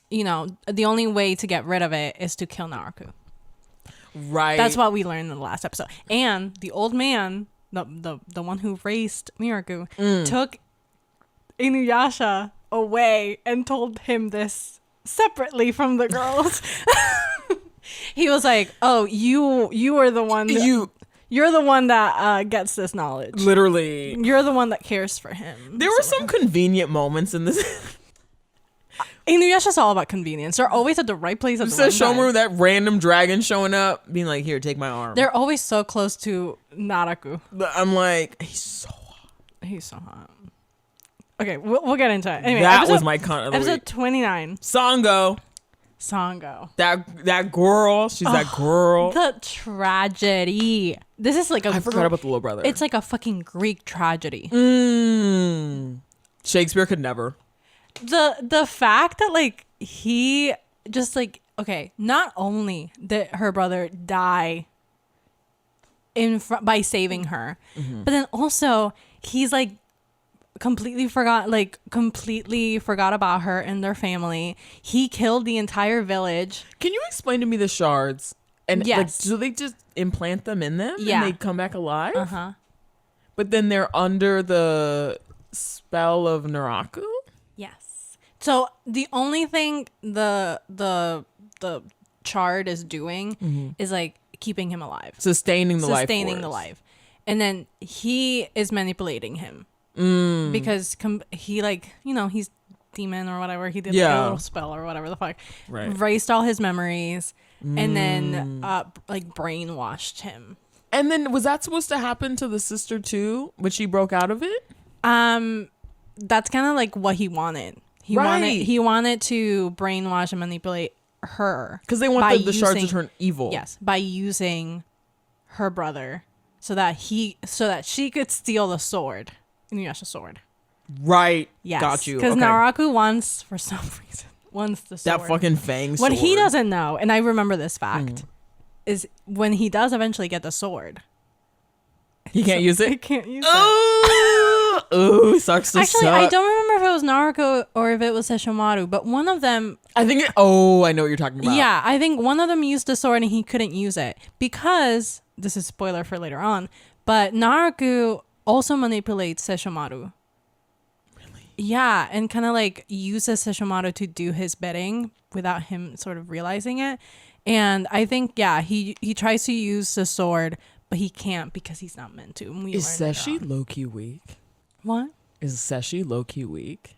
the only way to get rid of it is to kill Naraku. Right. That's what we learned in the last episode. And the old man, the one who raised Miraku, took Inuyasha away and told him this separately from the girls. He was like, "Oh, you are the one. You're the one that gets this knowledge. Literally, you're the one that cares for him." There were some convenient moments in this. Inuyasha's all about convenience. They're always at the right place at the right time. Sesshōmaru, that random dragon showing up, being like, "Here, take my arm." They're always so close to Naraku. I'm like, he's so hot. He's so hot. Okay, we'll get into it. Anyway, that was my con. Episode 29. Sango. That girl. She's that girl. The tragedy. This is like I forgot about the little brother. It's like a fucking Greek tragedy. Shakespeare could never. The fact that like he just like, okay, not only did her brother die by saving her, but then also he's like completely forgot about her and their family. He killed the entire village. Can you explain to me the shards? And yes, do they just implant them in them? Yeah, and they come back alive. But then they're under the spell of Naraku. Yes. So the only thing the shard is doing is like keeping him alive, sustaining the life, and then he is manipulating him. Because he he's demon or whatever, he did like a little spell or whatever the fuck, erased all his memories and then brainwashed him. And then was that supposed to happen to the sister too, but she broke out of it? That's kind of like what he wanted. He wanted to brainwash and manipulate her because they want by the shards to using- turn evil. Yes, by using her brother so that she could steal the sword, Inuyasha's sword. Right. Yes, Got you. Because Okay. Naraku wants, for some reason, the sword. That fucking fang What sword. he doesn't know, and I remember this fact, is when he does eventually get the sword, He can't use he it. can't use it. Ooh, sucks to Actually, suck. I don't remember if it was Naruto or if it was Sesshomaru, but one of them, I think. I know what you're talking about. yeah, I think one of them used the sword and he couldn't use it because, this is spoiler for later on, but Naruto also manipulates Sesshomaru. Really? Yeah, and kind of like uses Sesshomaru to do his bidding without him sort of realizing it. And I think, yeah, he tries to use the sword, but he can't because he's not meant to. And we Is learned Seshi it on- low-key weak? What? Is Seshi low-key weak?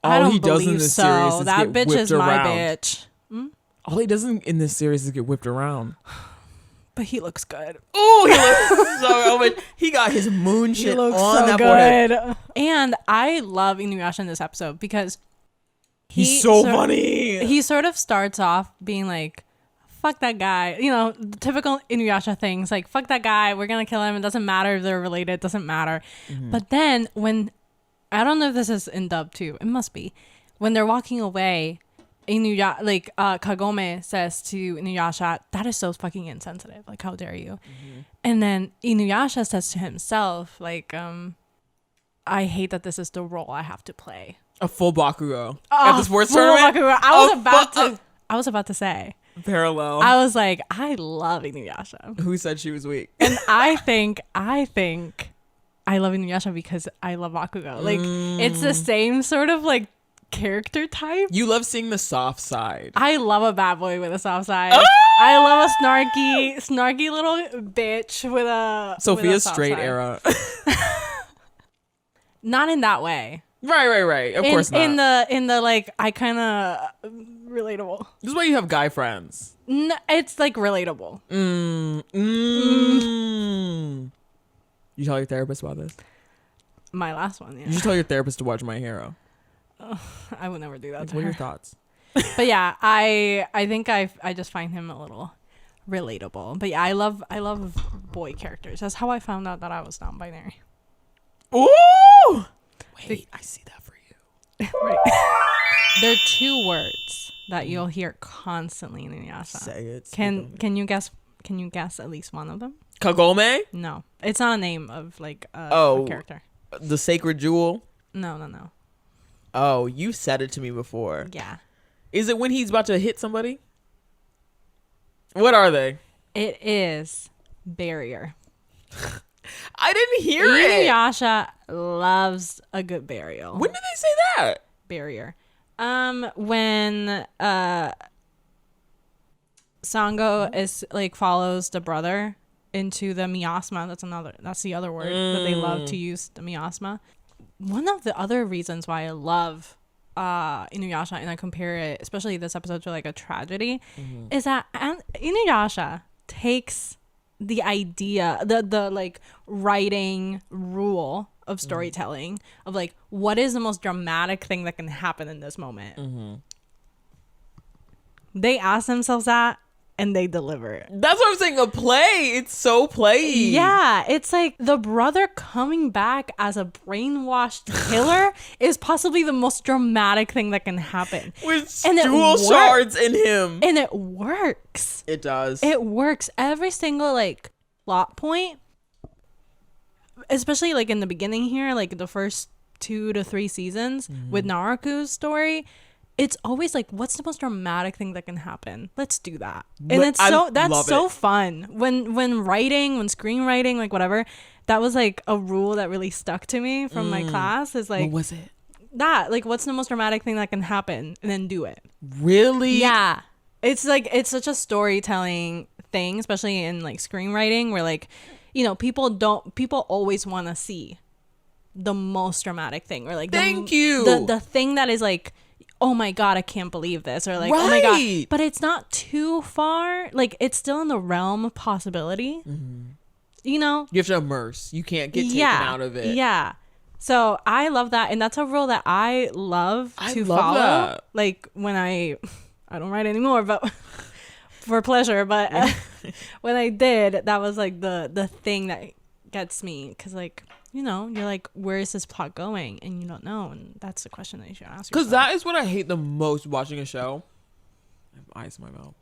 I All don't he does believe in this so. series is That get bitch is whipped my around. bitch. All he does in this series is get whipped around. But he looks good. Oh, he looks so good. He got his moon shit on that forehead. And I love Inuyasha in this episode because He's so funny. He sort of starts off being like, fuck that guy. You know, the typical Inuyasha things like, fuck that guy. We're going to kill him. It doesn't matter if they're related. It doesn't matter. But then when, I don't know if this is in dub too. It must be. When they're walking away, Kagome says to Inuyasha, that is so fucking insensitive. Like, how dare you? And then Inuyasha says to himself, like, I hate that this is the role I have to play. A full Bakugo at the sports Full tournament. Bakugo. I was about to say. Parallel. I was like, I love Inuyasha. Who said she was weak? And I think I love Inuyasha because I love Bakugo. Like, it's the same sort of like character type. You love seeing the soft side. I love a bad boy with a soft side. I love a snarky little bitch with a Sophia's soft straight side. era. Not in that way. Right. Of course not. In the like, I kind of relatable. This is why you have guy friends. It's like relatable. You tell your therapist about this? My last one, yeah. You should tell your therapist to watch My Hero. I would never do that. Like, To what are her. your thoughts? But yeah, I think I just find him a little relatable. But yeah, I love boy characters. That's how I found out that I was non-binary. Ooh! Wait, I see that for you. Right. There are two words that you'll hear constantly in Inuyasha. Say it. Can you guess at least one of them? Kagome? No, it's not a name of like a character. The sacred jewel? No. Oh, you said it to me before. Yeah. Is it when he's about to hit somebody? What are they? It is barrier. I didn't hear it. Inuyasha loves a good burial. When did they say that? Barrier. When Sango is like follows the brother into the miasma. That's the other word that they love to use, the miasma. One of the other reasons why I love Inuyasha and I compare it, especially this episode, to like a tragedy, is that Inuyasha takes the idea, the like writing rule of storytelling of like, what is the most dramatic thing that can happen in this moment? They ask themselves that and they deliver it. That's what I'm saying. A play. It's so playy. Yeah, it's like the brother coming back as a brainwashed killer is possibly the most dramatic thing that can happen. With And it jewel works. shards in him. And it works. It does. It works. Every single like plot point, especially like in the beginning here, like the first 2 to 3 seasons with Naruto's story, it's always like, what's the most dramatic thing that can happen? Let's do that. And that's so fun. When screenwriting, like whatever, that was like a rule that really stuck to me from my class, is like, what was it? that, like, what's the most dramatic thing that can happen, and then do it. Really? Yeah. It's like, it's such a storytelling thing, especially in like screenwriting, where like, you know, people always want to see the most dramatic thing, or like the thing that is like, oh my god, I can't believe this, or like, oh my god, but it's not too far, like it's still in the realm of possibility. You know, you have to immerse. You can't get taken out of it. Yeah. So I love that, and that's a rule that I love to follow. That. Like when I I don't write anymore, but for pleasure. But when I did, that was like the thing that gets me, because like, you know, you're like, where is this plot going, and you don't know, and that's the question that you should ask yourself. Because that is what I hate the most watching a show. I have ice in my mouth.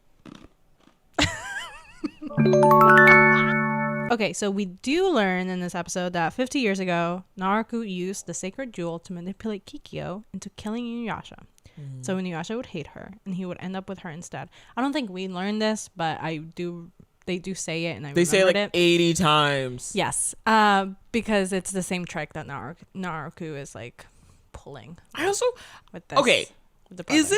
Okay, so we do learn in this episode that 50 years ago, Naruto used the sacred jewel to manipulate Kikyo into killing Inuyasha. So Inuyasha would hate her, and he would end up with her instead. I don't think we learned this, but they do say it, and They say like it 80 times. Yes, because it's the same trick that Naruto is like pulling. I also with this. Okay, with the brother.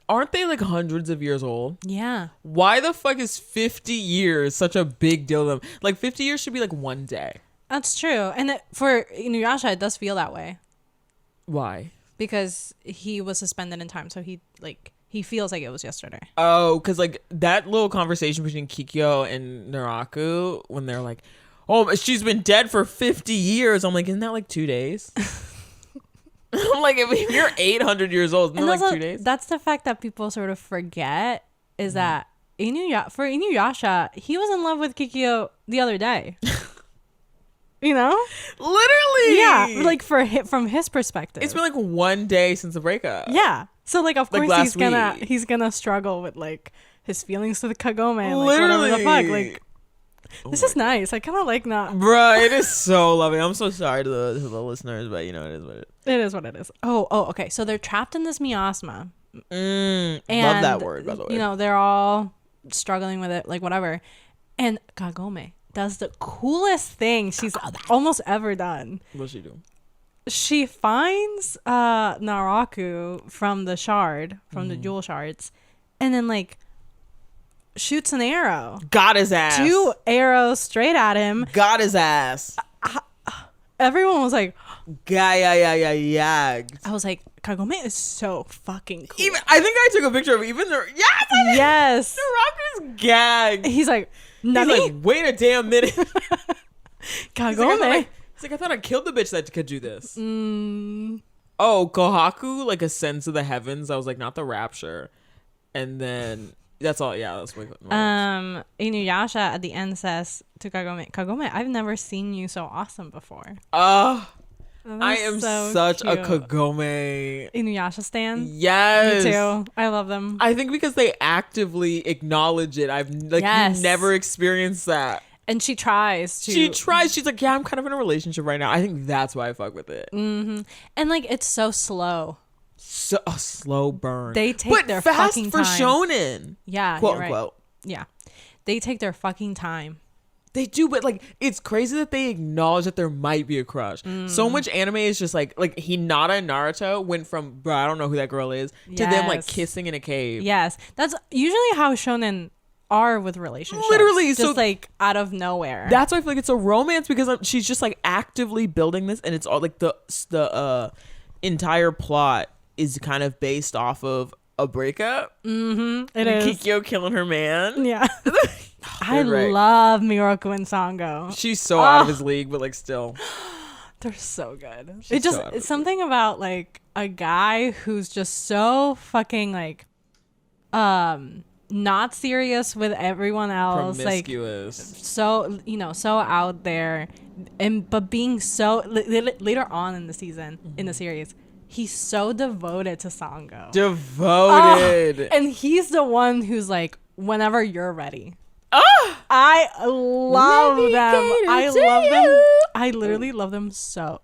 aren't they like hundreds of years old? Yeah. Why the fuck is 50 years such a big deal to them? Like 50 years should be like one day. That's true, and for Inuyasha, it does feel that way Why? because he was suspended in time, so he feels like it was yesterday. Oh, because like that little conversation between Kikyo and Naraku when they're like, oh, she's been dead for 50 years. I'm like, isn't that like 2 days? I'm like, if you're 800 years old, isn't that like 2 days? That's the fact that people sort of forget is that for Inuyasha, he was in love with Kikyo the other day. You know? Literally. Yeah, like from his perspective. It's been like 1 day since the breakup. Yeah. So like of Like course last he's gonna struggle with like his feelings to the Kagome and like Literally. whatever the fuck. Like this is nice. I kinda like not. Bruh, it is so lovely. I'm so sorry to the listeners, but you know, it is what it is. It is what it is. Oh, okay. So they're trapped in this miasma. Love And, that word, by the way. You know, they're all struggling with it, like whatever. And Kagome does the coolest thing she's almost ever done. What's she do? She finds Naraku from the shard, from the jewel shards, and then like shoots an arrow. Got his ass. 2 arrows straight at him. Got his ass. Everyone was like, Yeah. I was like, Kagome is so fucking cool. Even I think I took a picture of even the Yes. Naraku's gagged. He's like, Nani? He's like, wait a damn minute. Kagome. He's like, I thought I killed the bitch that could do this. Oh, Kohaku like ascends to the heavens. I was like, not the rapture. And then that's all. Yeah, that's what. Inuyasha at the end says to Kagome, I've never seen you so awesome before. I am so such cute. a Kagome Inuyasha stan. Yes. Me too. I love them. I think because they actively acknowledge it. I've like Yes. never experienced that. And she tries to. She tries. She's like, yeah, I'm kind of in a relationship right now. I think that's why I fuck with it. And like it's so slow. So a slow burn. They take but their fast fucking for time. shonen. Yeah, Quote you're right. unquote. Yeah, they take their fucking time. They do, but like it's crazy that they acknowledge that there might be a crush. So much anime is just like Hinata and Naruto went from bro, I don't know who that girl is to them like Yes. kissing in a cave. Yes, that's usually how shonen are with relationships. Literally, just so- like out of nowhere. That's why I feel like it's a romance because she's just like actively building this, and it's all like the entire plot is kind of based off of a breakup. It is. Kikyo killing her man. Yeah. I right. love Miroku and Sango. She's so out of his league, but like still. They're so good. She's so out of It's it. something about like a guy who's just so fucking like not serious with everyone else, Promiscuous. like so, you know, so out there, and but being so later on in the season, in the series, he's so devoted to Sango. Devoted. And he's the one who's like, whenever you're ready. Ah! I love Let me them. cater I to love them. you. I literally love them so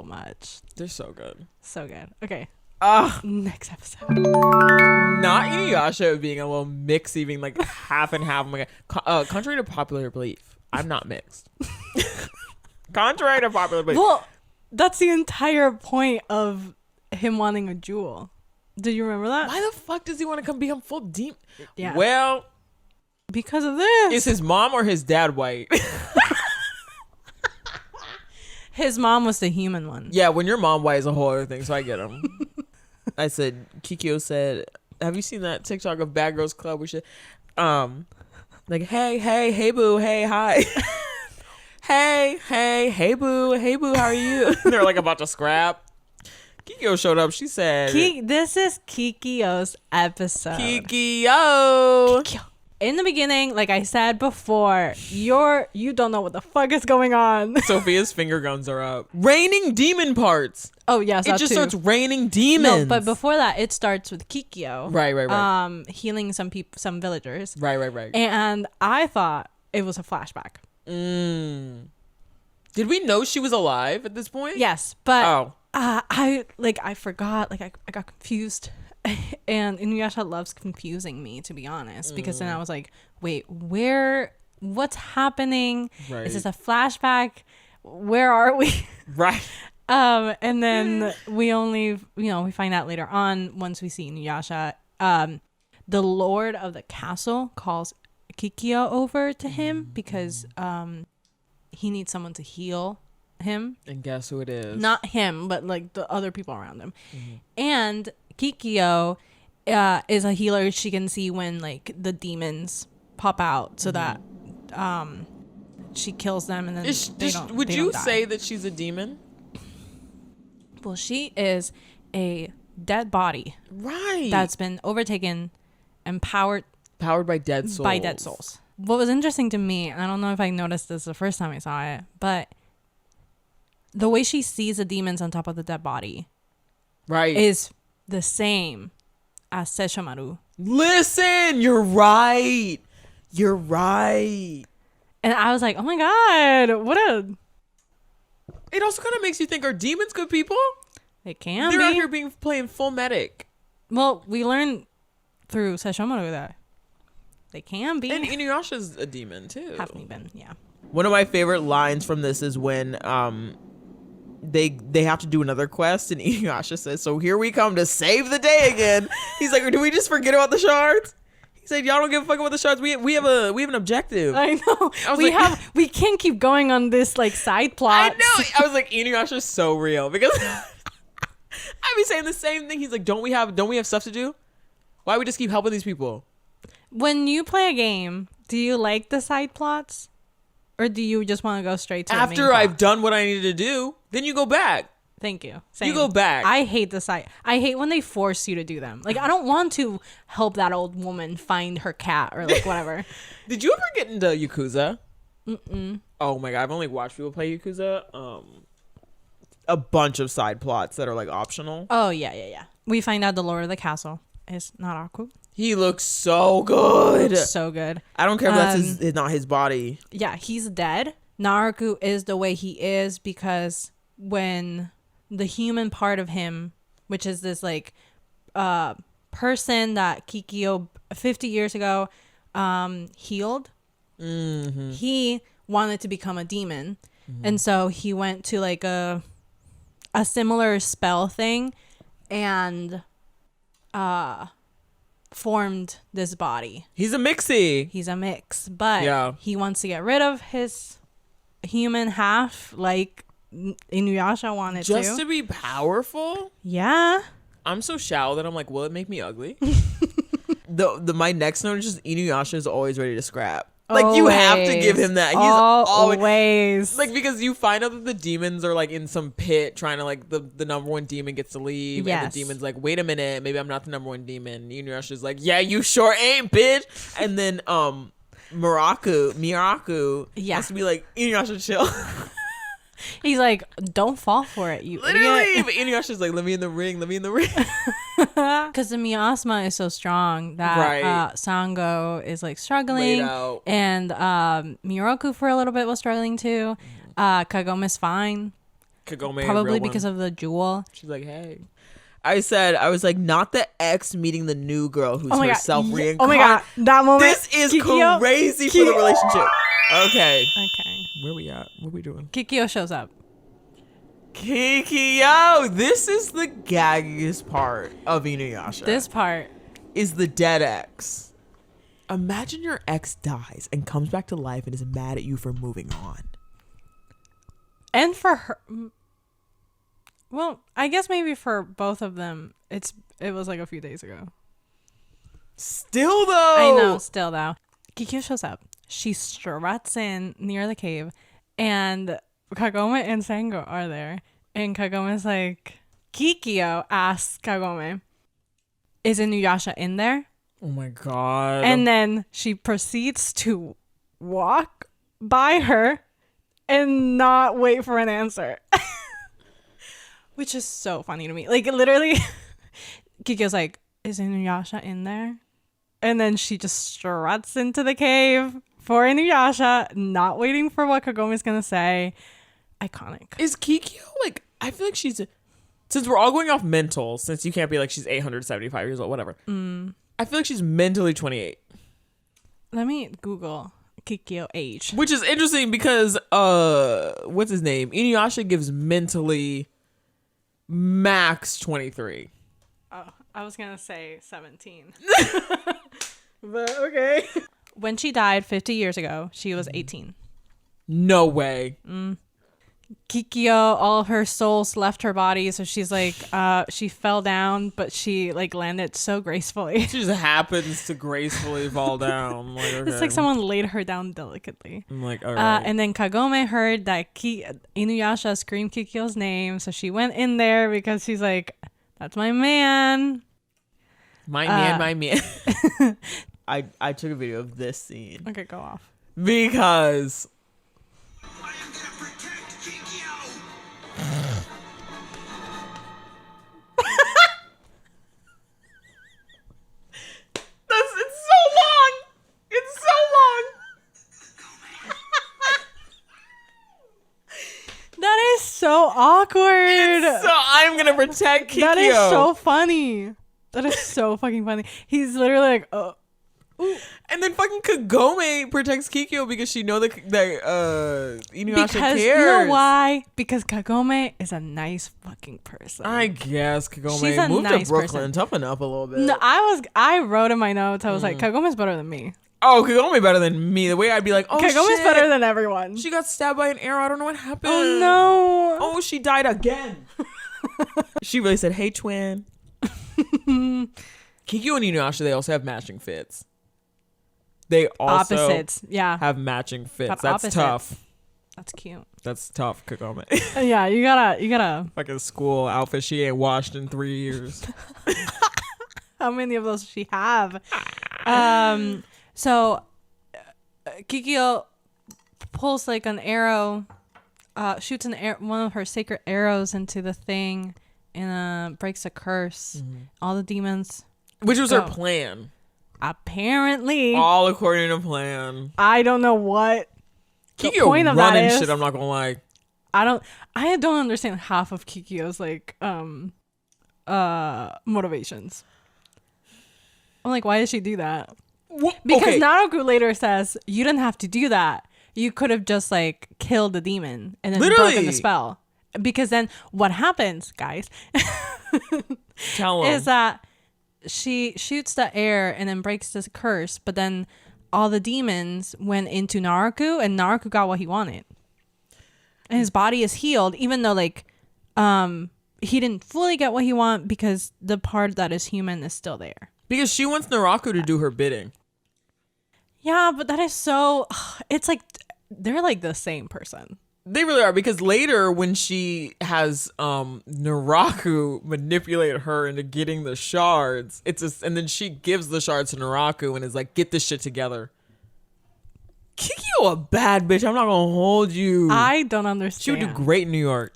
much. They're so good. So good. Okay. Ah, Next episode. not Inuyasha being a little mix, even like half and half. Oh my god. Contrary to popular belief, I'm not mixed. Contrary to popular belief. Well, that's the entire point of him wanting a jewel. Do you remember that? Why the fuck does he want to come become full deep? Yeah. Well, Because of this. is his mom or his dad white? His mom was the human one. Yeah, when your mom white is a whole other thing, so I get him. I said, Kikyo said, have you seen that TikTok of Bad Girls Club where she, like, hey boo, hey, hi. hey boo, how are you? They're like about to scrap. Kikyo showed up. She said, This is Kikyo's episode. Kikyo. In the beginning, like I said before, you don't know what the fuck is going on. Sophia's finger guns are up. Raining demon parts. Oh yes, It just starts raining demons. No, but before that, it starts with Kikyo. Right. Healing some villagers. Right. And I thought it was a flashback. Did we know she was alive at this point? Yes, but I forgot. Like I got confused. And Inuyasha loves confusing me, to be honest, because then I was like, wait, what's happening? Right. Is this a flashback? Where are we? Right. And then we only, we find out later on once we see Inuyasha, the lord of the castle calls Kikyo over to him because he needs someone to heal him. And guess who it is? Not him, but like the other people around him. And Kikyo is a healer. She can see when like the demons pop out, so that she kills them, and then would they you don't die. say that she's a demon? Well, she is a dead body, right? That's been overtaken and powered by dead souls. What was interesting to me, I don't know if I noticed this the first time I saw it, but the way she sees the demons on top of the dead body, right, is the same as Sesshōmaru. Listen, you're right. And I was like, oh my god, It also kind of makes you think, are demons good people? They can They're be. out here playing full medic. Well, we learned through Sesshōmaru that they can be. And Inuyasha's a demon too. Have me been, yeah. One of my favorite lines from this is when they have to do another quest, and Inuyasha says, "So here we come to save the day again." He's like, "Do we just forget about the shards?" He said, "Y'all don't give a fuck about the shards. We have an objective." I know. We can't keep going on this like side plot. I know. I was like, Inuyasha's so real because I'd be saying the same thing. He's like, "Don't we have stuff to do? Why we just keep helping these people?" When you play a game, do you like the side plots? Or do you just want to go straight to After the main I've plot? done what I needed to do, then you go back. Thank you. You go back. I hate the side. I hate when they force you to do them. Like, I don't want to help that old woman find her cat or like whatever. Did you ever get into Yakuza? Oh my god, I've only watched people play Yakuza. A bunch of side plots that are like optional. Oh yeah. We find out the lord of the castle is Naraku. He looks so good. So good. I don't care if that's not his body. Yeah, he's dead. Naraku is the way he is because when the human part of him, which is this like person that Kikyo 50 years ago healed, he wanted to become a demon. And so he went to like a similar spell thing and formed this body. He's a mixie. He's a mix, but yeah, he wants to get rid of his human half like Inuyasha wanted just to be powerful. Yeah. I'm so shallow that I'm like, will it make me ugly? My next note is just Inuyasha is always ready to scrap. Like, always. You have to give him that. He's always like, because you find out that the demons are like in some pit trying to like the number one demon gets to leave. Yes. And the demon's like, wait a minute, maybe I'm not the number one demon. Inuyasha's like, yeah, you sure ain't, bitch. And then Miraku has to be like, Inuyasha, chill. He's like, don't fall for it, you literally idiot. But Inuyasha's like, let me in the ring. Because the miasma is so strong that Sango is like struggling, and Miroku for a little bit was struggling too. Kagome's fine. Kagome probably because of the jewel. She's like, hey. I was like, not the ex meeting the new girl who's herself reincarnated. Oh my god, that moment. This is crazy for the relationship. Okay. Where we at? What we doing? Kikyo shows up. Kikyo! This is the gaggiest part of Inuyasha. This part is the dead ex. Imagine your ex dies and comes back to life and is mad at you for moving on. And for her, well, I guess maybe for both of them, it was like a few days ago. Still though. I know, still though. Kikyo shows up. She struts in near the cave, and Kagome and Sango are there. And Kagome's like, Kikyo asks Kagome, is Inuyasha in there? Oh my god. And then she proceeds to walk by her and not wait for an answer. Which is so funny to me. Like, literally, Kikyo's like, is Inuyasha in there? And then she just struts into the cave for Inuyasha, not waiting for what Kagome's gonna say. Iconic. Is Kikyo, like, I feel like she's, since we're all going off mental, since you can't be like she's 875 years old, whatever. I feel like she's mentally 28. Let me Google Kikyo age. Which is interesting because, what's his name? Inuyasha gives mentally max 23. Oh, I was gonna say 17. But okay. When she died 50 years ago, she was 18. No way. Kikyo, all of her souls left her body, so she's like, she fell down, but she like landed so gracefully. She just happens to gracefully fall down. Like, okay. It's like someone laid her down delicately. I'm like, all right. And then Kagome heard that Inuyasha screamed Kikyo's name, so she went in there because she's like, that's my man. My man. I took a video of this scene. Okay, go off. Because it's so long. It's so long. That is so awkward. So I'm gonna protect Kikyo. That is so funny. That is so fucking funny. He's literally like, oh. Ooh. And then fucking Kagome protects Kikyo because she know that Inuyasha Because cares. you know why? Because Kagome is a nice fucking person. I guess Kagome She's a moved nice to Brooklyn, person. toughen up a little bit. No, I wrote in my notes, I was like, Kagome's better than me. Oh, Kagome better than me. The way I'd be like, oh Kagome's shit, better than everyone. she got stabbed by an arrow. I don't know what happened. Oh no. Oh, she died again. She really said, hey, twin. Kikyo and Inuyasha, they also have matching fits. They also opposites. Yeah. have matching fits. Have That's opposites. tough. That's cute. That's tough, Kagome. Yeah, you gotta. Fucking school outfit she ain't washed in 3 years. How many of those does she have? So Kikyo pulls like an arrow, shoots one of her sacred arrows into the thing, and breaks a curse. All the demons. Which was go. her plan. Apparently, All according to plan. I don't know what the Kikyo point of that running is. shit, I'm not gonna lie. I don't understand half of Kikyo's like motivations. I'm like, why did she do that? Because Okay. Naruto later says you didn't have to do that. You could have just like killed the demon and then Literally. broken the spell. Because then what happens, guys, Tell him. is that she shoots the air and then breaks this curse, but then all the demons went into Naruto and Naruto got what he wanted. And his body is healed, even though like he didn't fully get what he wanted because the part that is human is still there. Because she wants Naruto to do her bidding. Yeah, but that is so, it's like they're like the same person. They really are, because later when she has Naruto manipulate her into getting the shards, and then she gives the shards to Naruto and is like, get this shit together. Kikyo a bad bitch. I'm not gonna hold you. I don't understand. She would do great in New York.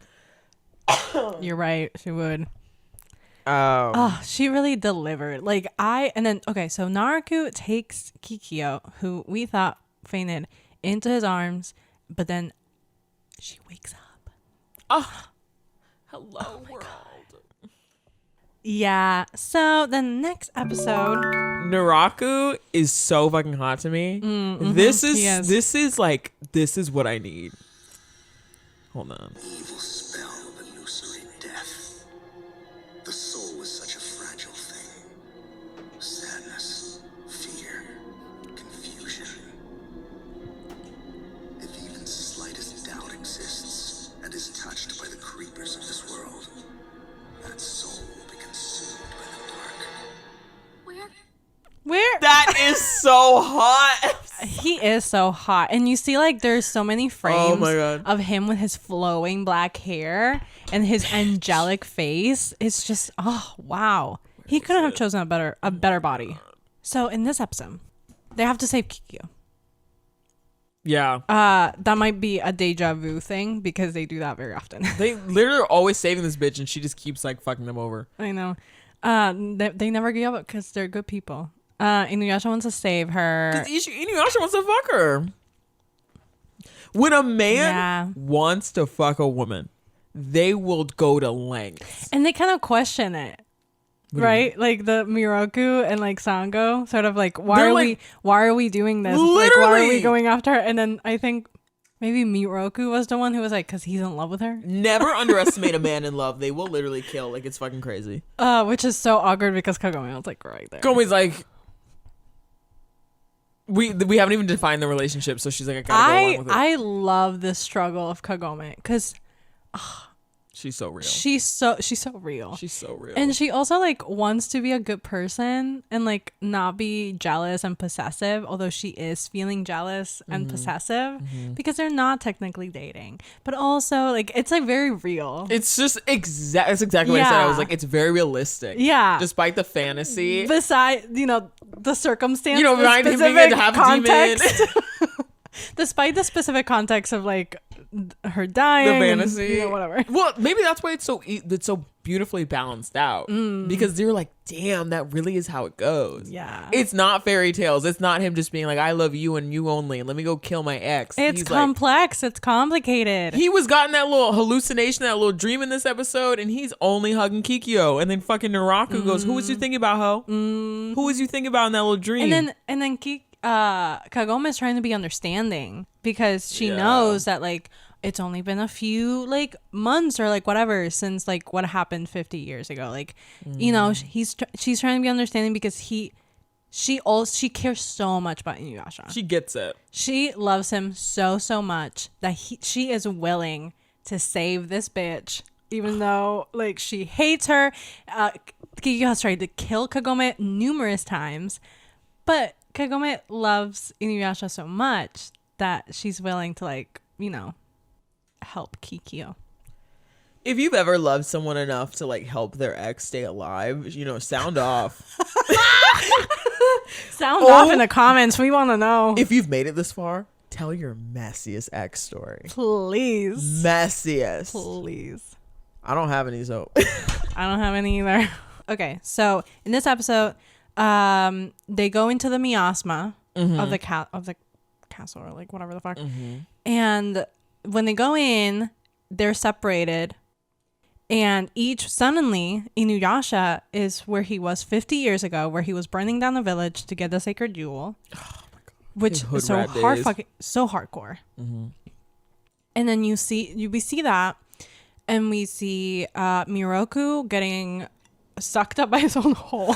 You're right. She would. Oh, She really delivered. So Naruto takes Kikyo, who we thought fainted, into his arms, but then she wakes up. Hello world. Yeah. So the next episode, Naruto is so fucking hot to me. This is what I need. Hold on. Evil spell of illusory death. The soul is such a fragile thing. Sadness, fear, confusion. If even slightest doubt exists and is touched by the creepers of this world, that soul will be consumed by the dark. where That is so hot. He is so hot. And you see like there's so many frames my God. of him with his flowing black hair and his angelic face. It's just wow. He couldn't have chosen a better body. So in this episode, they have to save Kikyo. Yeah. That might be a deja vu thing because they do that very often. They literally are always saving this bitch and she just keeps like fucking them over. I know. They never give up because they're good people. Inuyasha wants to save her. Because Inuyasha wants to fuck her. When a man wants to fuck a woman, they will go to lengths. And they kind of question it. Right? Like the Miroku and like Sango sort of like, why are we doing this? Like, why are we going after her? And then I think maybe Miroku was the one who was like, because he's in love with her. Never underestimate a man in love. They will literally kill. Like, it's fucking crazy. Which is so awkward because Kagome was like right there. Kagome's like, we haven't even defined the relationship, so she's like, I gotta go along with it. I love the struggle of Kagome because she's so real. She's so real. She's so real. And she also like wants to be a good person and like not be jealous and possessive, although she is feeling jealous and possessive because they're not technically dating. But also like it's like very real. It's just that's exactly what I said. I was like, it's very realistic. Yeah. Despite the fantasy. Besides, the circumstance. Behind him being able to have context. A demon. Despite the specific context of like her dying, the fantasy, and, whatever. Well, maybe that's why it's so beautifully balanced out because they're like, damn, that really is how it goes. Yeah, it's not fairy tales. It's not him just being like, I love you and you only, and let me go kill my ex. It's complex. It's complicated. He was gotten that little hallucination, that little dream in this episode, and he's only hugging Kikyo, and then fucking Naraku goes, "Who was you thinking about, ho? Who was you thinking about in that little dream?" And then Kagome is trying to be understanding because she knows that like it's only been a few like months or like whatever since like what happened 50 years ago. Like, she's trying to be understanding because she cares so much about Inuyasha. She gets it. She loves him so much that she is willing to save this bitch, even though like she hates her. Kikyo has tried to kill Kagome numerous times, but Kagome loves Inuyasha so much that she's willing to like, help Kikyo. If you've ever loved someone enough to like help their ex stay alive, sound off. Sound off in the comments. We want to know. If you've made it this far, tell your messiest ex story. Please. Messiest. Please. I don't have any, so. I don't have any either. Okay, so in this episode, they go into the miasma of the castle or like whatever the fuck, and when they go in, they're separated, and suddenly Inuyasha is where he was 50 years ago, where he was burning down the village to get the sacred jewel. Oh my God. Which is so hardcore. And then we see that, and we see Miroku getting sucked up by his own hole.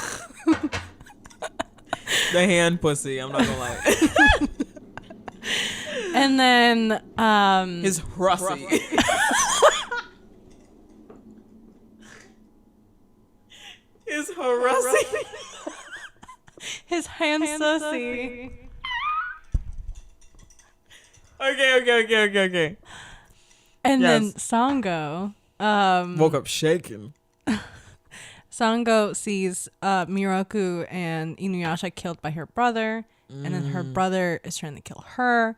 The hand pussy, I'm not gonna lie. And then his hussy. His hussy. His hand sussy. Okay. And then Sango woke up shaking. Sango sees Miroku and Inuyasha killed by her brother, and then her brother is trying to kill her,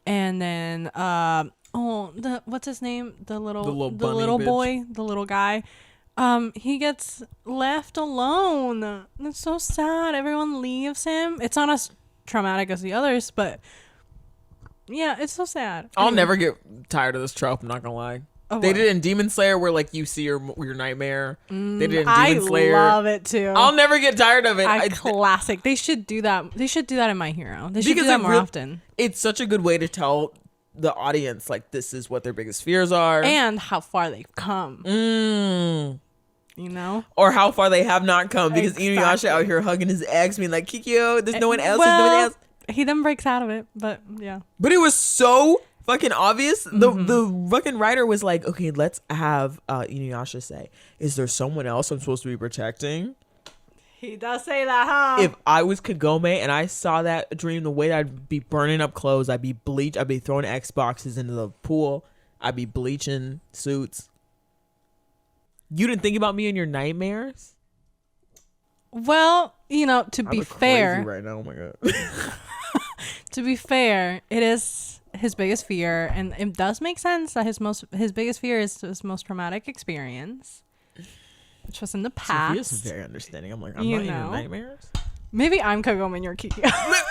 and then what's his name? The little boy, the little guy. He gets left alone. It's so sad. Everyone leaves him. It's not as traumatic as the others, but yeah, it's so sad. I'll never get tired of this trope. I'm not gonna lie. They did it in Demon Slayer where like you see your nightmare. They did it in Demon Slayer. I love it too. I'll never get tired of it. Classic. They should do that. They should do that in My Hero. They should do that more often. It's such a good way to tell the audience like this is what their biggest fears are and how far they've come. Or how far they have not come, because Inuyasha out here hugging his ex, being like, Kikyo, there's no one else. There's no one else. He then breaks out of it, but yeah. But it was so fucking obvious. The fucking writer was like, okay, let's have Inuyasha say, is there someone else I'm supposed to be protecting? He does say that, huh? If I was Kagome and I saw that dream, the way that I'd be burning up clothes, I'd be bleach, I'd be throwing Xboxes into the pool, I'd be bleaching suits. You didn't think about me in your nightmares? Well, you know, to be fair, right now. Oh my god. to be fair, it is his biggest fear, and it does make sense that his biggest fear is his most traumatic experience, which was in the past. Sophia's very understanding. I'm like, I'm You not in know. your nightmares. Maybe I'm Kagome and you're Kikyo.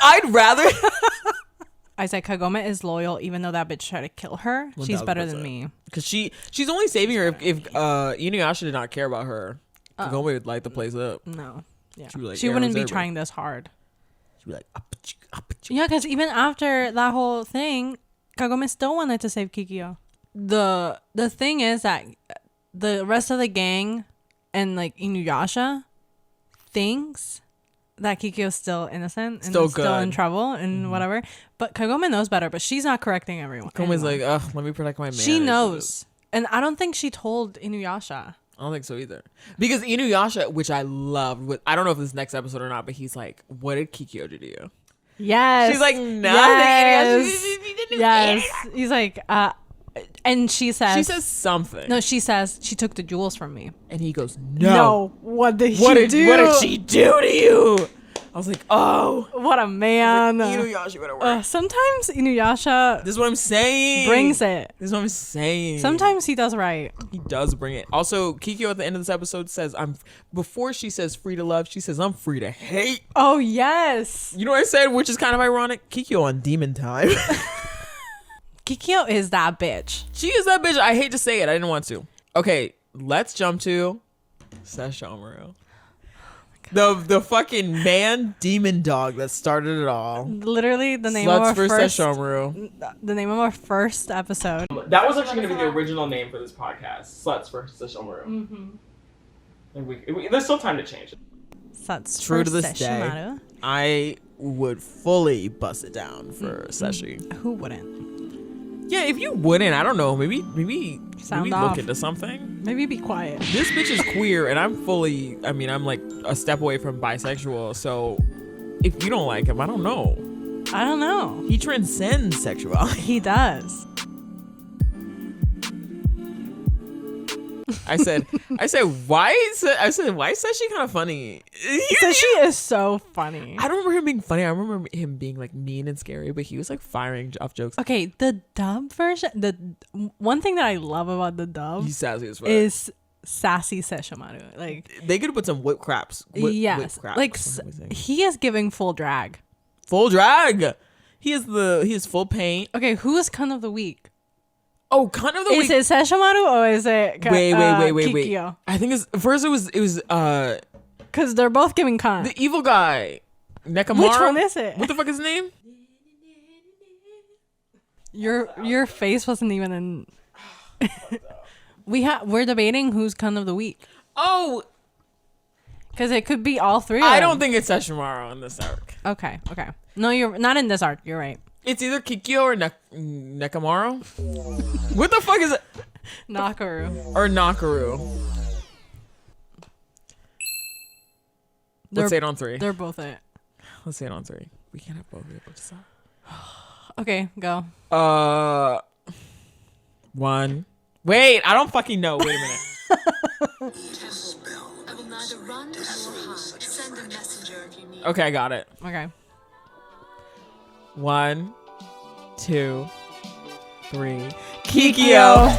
I'd rather. I said Kagome is loyal, even though that bitch tried to kill her. She's better than 1000%. me. Because she's only saving her if Inuyasha did not care about her. Kagome would light the place up. No, yeah, She'd be like, she "Yeah, wouldn't be reserve her." trying this hard. She'd be like, Yeah, because even after that whole thing, Kagome still wanted to save Kikyo. The thing is that the rest of the gang and like Inuyasha thinks that Kikyo's still innocent and Still still in good. trouble and whatever. But Kagome knows better, but she's not correcting everyone. Kagome's anyone. like, ugh, let me protect my man. She knows. And I don't think she told Inuyasha. I don't think so either. Because Inuyasha, which I loved, I don't know if this next episode or not, but he's like, what did Kikyo do to you? Yes. She's like, nothing. Yes. Inuyasha, Yes. He's like, and she says. She says something. No, she says she took the jewels from me. And he goes, no. What did What she did do? What did she do to you? I was like, oh. What a man. Inuyasha better work. Sometimes Inuyasha This is what I'm saying. brings it. This is what I'm saying. Sometimes he does right. He does bring it. Also, Kikyo at the end of this episode says, before she says free to love, she says, I'm free to hate. Oh, yes. You know what I said, which is kind of ironic? Kikyo on demon time. Kikyo is that bitch. She is that bitch. I hate to say it. I didn't want to. Okay, let's jump to Sesshōmaru. The fucking man demon dog that started it all. Literally the name Sluts of our for first Sesshōmaru. the name of our first episode. That was actually going to be the original name for this podcast. Sluts for Sesshōmaru. There's still time to change it. That's True for to this Sesshōmaru. day. I would fully bust it down for Seshi. Who wouldn't? Yeah, if you wouldn't, I don't know. Maybe Sound look off. into something. Maybe be quiet. This bitch is queer, and I'm like a step away from bisexual. So if you don't like him, I don't know. I don't know. He transcends sexuality. He does. I said, why is Seshi kind of funny? So she is so funny. I don't remember him being funny. I remember him being like mean and scary, but he was like firing off jokes. Okay, the dub version. The one thing that I love about the dub He's sassy as fuck. is sassy Sesshōmaru. Like, They could have put some whip craps. yes, whip craps. like What am I saying? he is giving full drag. Full drag. He is full paint. Okay, who is cunt of the week? Oh, kind of the Is week. it Sesshōmaru or is it Wait. Kikyo? I think it was Because they're both giving cunt. the evil guy, Nekomaru. Which one is it? What the fuck is his name? Your face wasn't even in. We're debating who's cunt of the week Oh, because it could be all three. I don't think it's Sesshōmaru in this arc. Okay. No, you're not in this arc. You're right. It's either Kikyo or Nekomaru. What the fuck is it? Nakaru. Or Nakaru. Let's say it on three. They're both it. Let's say it on three. We can't have both. Okay, go. 1. Wait, I don't fucking know. Wait a minute. Spell I will neither run nor hide. Send a messenger if you need. Okay, I got it. Okay. 1, 2, 3. Kikyo.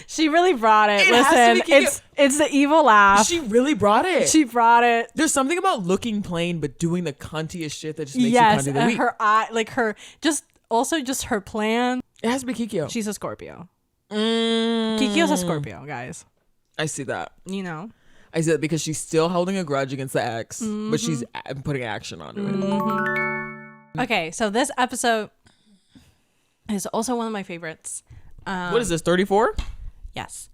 She really brought it. It has to Listen, be Kikyo. it's the evil laugh. She really brought it. She brought it. There's something about looking plain but doing the cuntiest shit that just makes Yes, you cunty of the and week. her eye, like her, just her plan. It has to be Kikyo. She's a Scorpio. Mm. Kikyo's a Scorpio, guys. I see that. You know. I see that because she's still holding a grudge against the ex, but she's putting action onto it. Okay, so this episode is also one of my favorites. What is this, 34? Yes.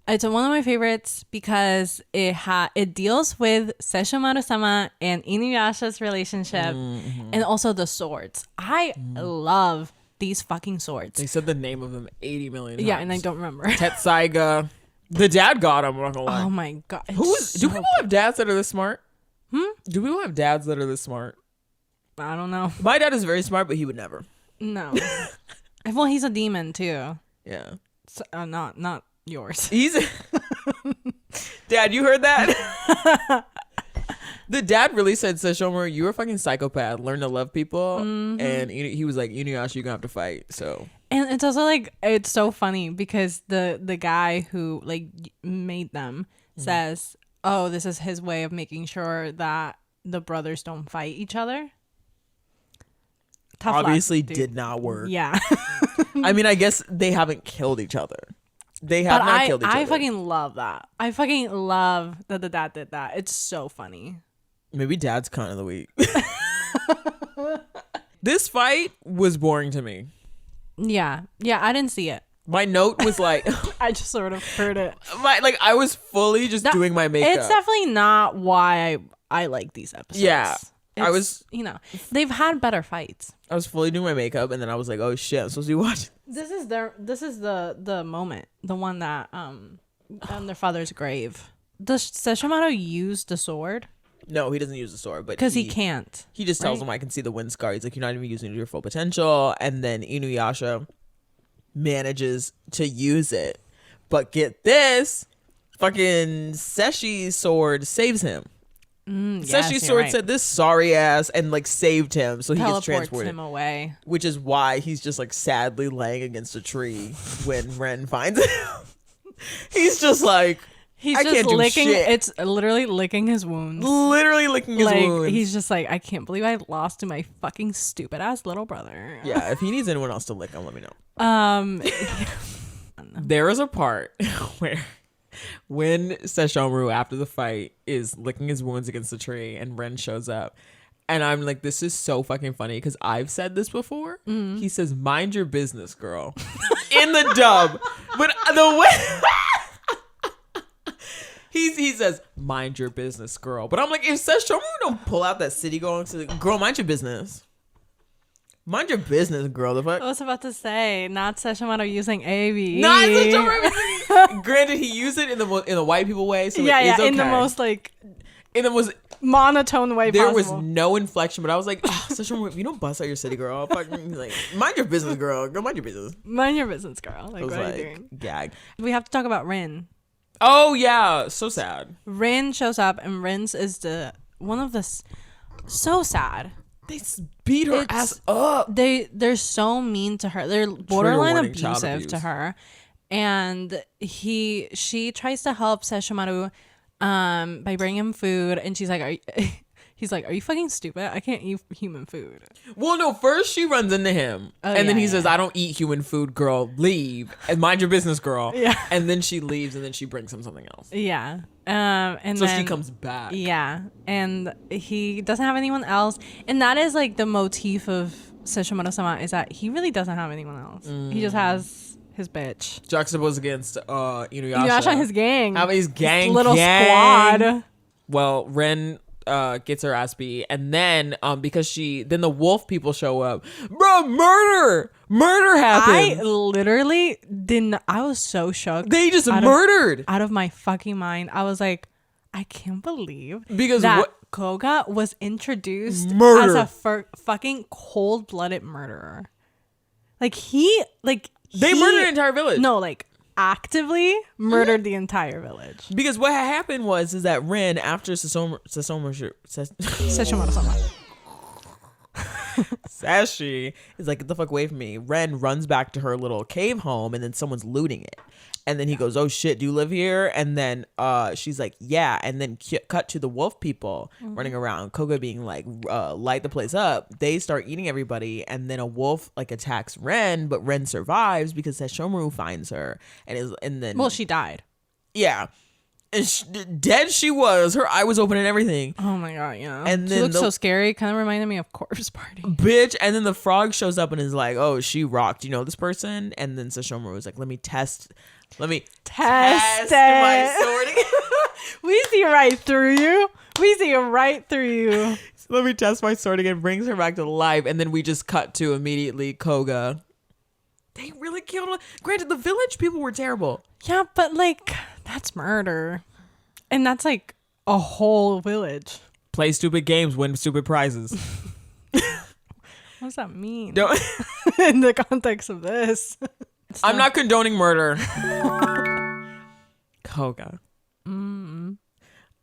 It's one of my favorites because it deals with Sesshomaru-sama and Inuyasha's relationship and also the swords. I love these fucking swords. They said the name of them 80 million times. Yeah, and I don't remember. Tetsaiga. The dad got him, I'm not gonna lie. Oh my god. Do people have dads that are this smart? Do people have dads that are this smart? I don't know. My dad is very smart, but he would never. No. Well, he's a demon too. Yeah. So, not yours. He's Dad, you heard that? The dad really said, Sesshōmaru, you're a fucking psychopath. Learn to love people. Mm-hmm. And he was like, Inuyasha, you're gonna have to fight. So And it's also like, it's so funny because the guy who like made them says, oh, this is his way of making sure that the brothers don't fight each other. Tough luck, obviously dude. did not work. Yeah. I mean, I guess they haven't killed each other. They have not killed each other. I fucking love that. I fucking love that the dad did that. It's so funny. Maybe dad's cunt of the week. This fight was boring to me. Yeah. Yeah, I didn't see it. My note was like, I just sort of heard it. I was fully just doing my makeup. It's definitely not why I like these episodes. Yeah. I It's, was, they've had better fights. I was fully doing my makeup, and then I was like, oh shit, I'm supposed to be watching. This is the moment, the one that on their father's grave. Does Sesshomaru use the sword? No, he doesn't use the sword, but Because he can't. He just tells him, I can see the wind scar. He's like, you're not even using your full potential. And then Inuyasha manages to use it. But get this, fucking Sesshi's sword saves him. Sesshi's sword said this sorry ass and like saved him. So he gets transported him away. Which is why he's just like sadly laying against a tree when Ren finds him. He's just like, He's I just can't do licking. shit. It's literally licking his wounds. Literally licking his wounds. He's just like, I can't believe I lost to my fucking stupid ass little brother. Yeah, if he needs anyone else to lick him, let me know. There is a part where when Sesshomaru after the fight is licking his wounds against the tree and Ren shows up, and I'm like, this is so fucking funny because I've said this before. He says, mind your business, girl, in the dub, but the way he says, mind your business, girl. But I'm like, if Sesshomaru don't pull out that city girl, girl, mind your business. Mind your business, girl. The fuck? I was about to say, not Sesshomaru using AV. Not Sesshomaru. Granted, he used it in the white people way, so yeah, it is okay. in the most like in the most monotone way there possible. was no inflection, but I was like, oh, Sesshomaru, if you don't bust out your city girl, fucking like, mind your business, girl. Go mind your business. Mind your business, girl. Like, I was what like, are you doing? gag. We have to talk about Rin. Oh yeah, so sad. Rin shows up, and Rin's is so sad. They beat her ass up. They're so mean to her. They're borderline warning, child abusive abuse. to her. And she tries to help Sesshomaru by bringing him food, and she's like, he's like, are you fucking stupid? I can't eat human food. Well, no, first she runs into him, and then he says, I don't eat human food, girl. Leave. And mind your business, girl. Yeah. And then she leaves, and then she brings him something else. Yeah. And so then she comes back. Yeah. And he doesn't have anyone else. And that is like the motif of Sesshomaru-sama, is that he really doesn't have anyone else. He just has his bitch. Juxtaposed against Inuyasha. Inuyasha and his gang. How his gang, his little squad. Well, Ren gets her ass beat, and then because then the wolf people show up. Bro, murder happens. I literally didn't. I was so shocked. They just murdered out of my fucking mind. I was like, I can't believe because that Koga was introduced Murder. as a fucking cold-blooded murderer. They murdered an entire village. No, like actively murdered the entire village. Because what happened is that Ren, after Sesshomaru Sashi is like, get the fuck away from me. Ren runs back to her little cave home, and then someone's looting it. And then he goes, oh shit, do you live here? And then she's like, yeah. And then cut to the wolf people running around, Koga being like, light the place up. They start eating everybody, and then a wolf like attacks Ren, but Ren survives because Sesshomaru finds her and then She died. Yeah. And dead she was. Her eye was open and everything. Oh my god, yeah. And she then looks so scary. Kind of reminded me of Corpse Party. Bitch. And then the frog shows up and is like, oh, she rocked. You know this person? And then Sesshomaru was like, let me test my sword. We see right through you. We see right through you. Let me test my sword again. Brings her back to life. And then we just cut to immediately Koga They really killed. Granted, the village people were terrible. Yeah, but like that's murder, and that's like a whole village. Play stupid games, win stupid prizes. What does that mean Don't- in the context of this? I'm not condoning murder. Koga.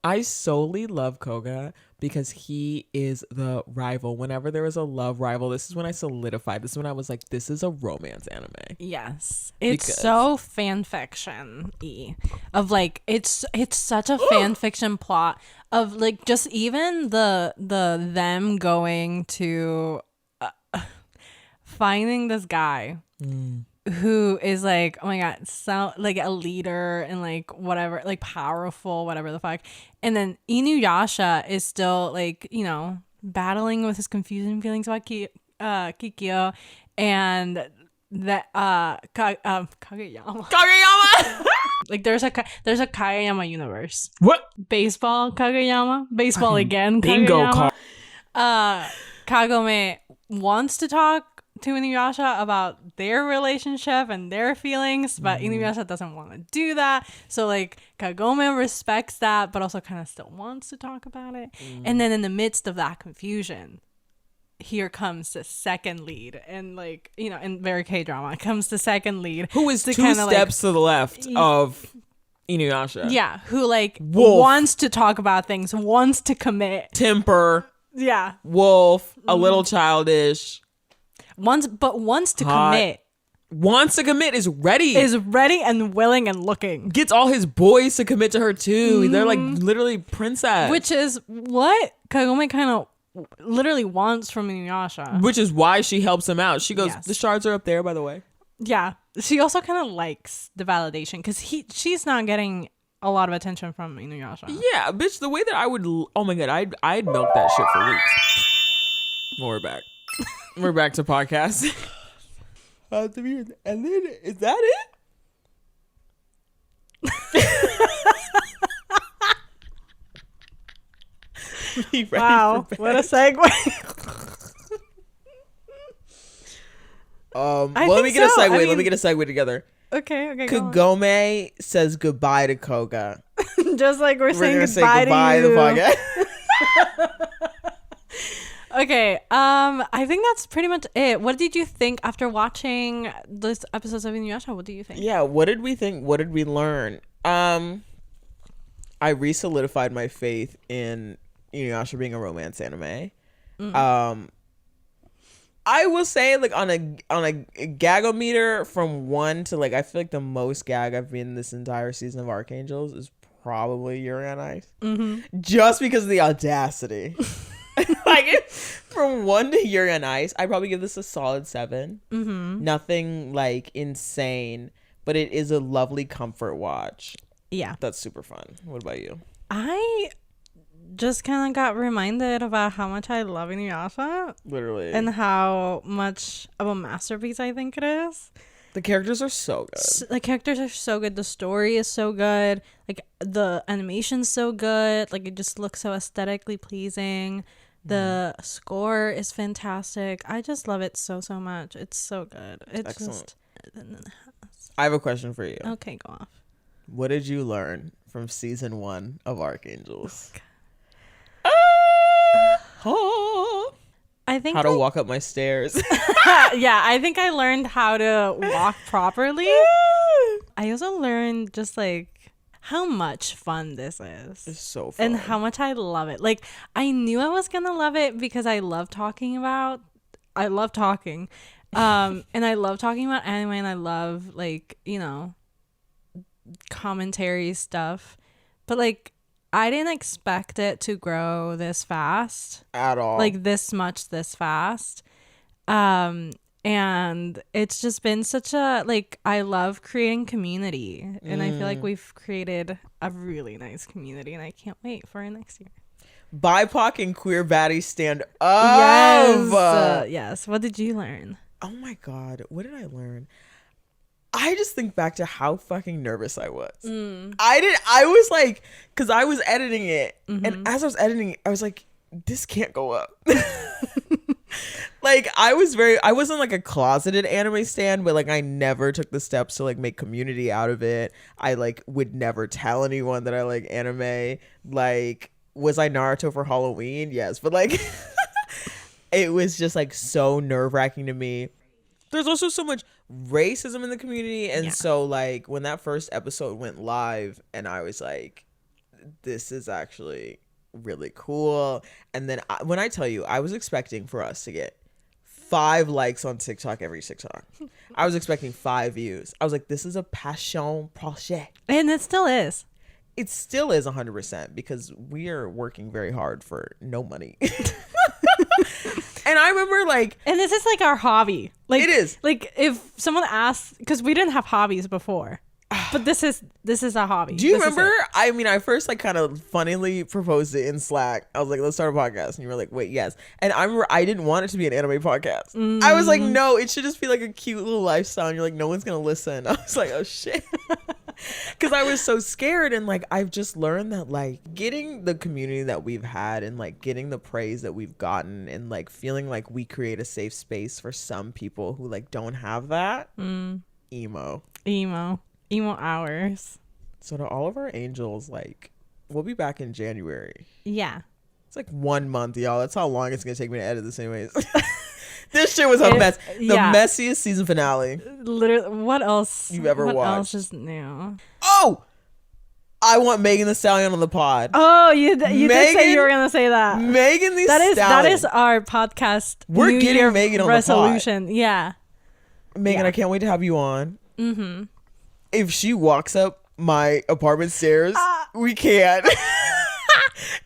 I solely love Koga because he is the rival. Whenever there is a love rival, this is when I solidified. This is when I was like, this is a romance anime. Yes, it's Because- so fan fiction-y of like it's such a fan fiction plot of like just even the them going to finding this guy who is like, oh my god, so like a leader and like whatever, like powerful, whatever the fuck, and then Inuyasha is still like, you know, battling with his confusing feelings about Kikyo, and that Kageyama. Like there's a Kageyama universe. What? Baseball Kageyama. Baseball again. Bingo Kageyama. card. Kagome wants to talk to Inuyasha about their relationship and their feelings, but Inuyasha doesn't want to do that. So like Kagome respects that, but also kind of still wants to talk about it. And then in the midst of that confusion, here comes the second lead, and like, you know, in very K-drama comes the second lead Who is to two kinda, steps to the left of Inuyasha. yeah, who like Wolf. wants to talk about things, wants to commit. Temper, Yeah. wolf, a little childish. Wants to Hot. commit. Wants to commit, is ready. Is ready and willing and looking. Gets all his boys to commit to her too. They're like literally princess. Which is what Kagome kind of literally wants from Inuyasha. Which is why she helps him out. She goes, Yes. the shards are up there, by the way. Yeah. She also kind of likes the validation because she's not getting a lot of attention from Inuyasha. Yeah, bitch, the way that I would, oh my god, I'd milk that shit for weeks. Well, we're back. We're back to podcast. And then, is that it? Be ready Wow. for bed. What a segue. Well, I let me think get a so. segue. I Let mean- me get a segue together. Okay. Go on. Kagome says goodbye to Koga. Just like we're We're saying gonna say goodbye goodbye to to you. the podcast. Okay, I think that's pretty much it. What did you think after watching this episodes of Inuyasha? What do you think? Yeah, what did we think? What did we learn? I re-solidified my faith in Inuyasha being a romance anime. I will say, like, on a gagometer from 1 to, like, I feel like the most gag I've been this entire season of Archangels is probably Yuri on Ice. Just because of the audacity. Like, from 1 to Yuri on Ice, I probably give this a solid 7. Nothing like insane, but it is a lovely comfort watch. Yeah. That's super fun. What about you? I just kind of got reminded about how much I love Inuyasha Literally. and how much of a masterpiece I think it is. The characters are so good. The characters are so good. The story is so good. Like the animation's so good. Like it just looks so aesthetically pleasing. The score is fantastic. I just love it so much. It's so good. It's Excellent. just I have a question for you. okay. Go off. What did you learn from season 1 of Archangels? I think How to walk up my stairs. yeah, I think I learned how to walk properly. I also learned just like how much fun this is. It's so fun. And how much I love it. Like I knew I was gonna love it because I love talking. And I love talking about anime, and I love, like, you know, commentary stuff. But like I didn't expect it to grow this fast. At all. Like this much this fast. And it's just been such a, like, I love creating community, and I feel like we've created a really nice community, and I can't wait for next year. BIPOC and queer baddies stand up. Yes. What did you learn? Oh my god, what did I learn? I just think back to how fucking nervous I was. I was like, because I was editing it, and as I was editing it, I was like, this can't go up. like I wasn't like a closeted anime stan, but like I never took the steps to like make community out of it. I like would never tell anyone that I like anime. Like, was I Naruto for Halloween? Yes, but like it was just like so nerve-wracking to me. There's also so much racism in the community, and so like when that first episode went live and I was like, this is actually really cool. And then when I tell you, I was expecting for us to get 5 likes on TikTok every TikTok. I was expecting 5 views. I was like, this is a passion project. And it still is. It still is 100% because we are working very hard for no money. And I remember like, and this is like our hobby. Like it is. Like if someone asks, because we didn't have hobbies before, but this is a hobby. Do you remember? I mean, I first like kind of funnily proposed it in Slack. I was like, let's start a podcast. And you were like, wait, yes. And I remember I didn't want it to be an anime podcast. I was like, no, it should just be like a cute little lifestyle. And you're like, no one's going to listen. I was like, oh shit. Because I was so scared. And like, I've just learned that like getting the community that we've had and like getting the praise that we've gotten and like feeling like we create a safe space for some people who like don't have that. Emo hours. So to all of our angels, like, we'll be back in January. Yeah. It's like 1 month, y'all. That's how long it's gonna take me to edit this anyways. This shit was a mess. The messiest season finale. Literally, what else you've ever watched? What else is new? Oh! I want Megan Thee Stallion on the pod. Oh, you did say you were gonna say that. Megan Thee Stallion. That is our podcast. We're New getting Year Megan on resolution. the pod. Yeah. Megan, I can't wait to have you on. If she walks up my apartment stairs, we can't.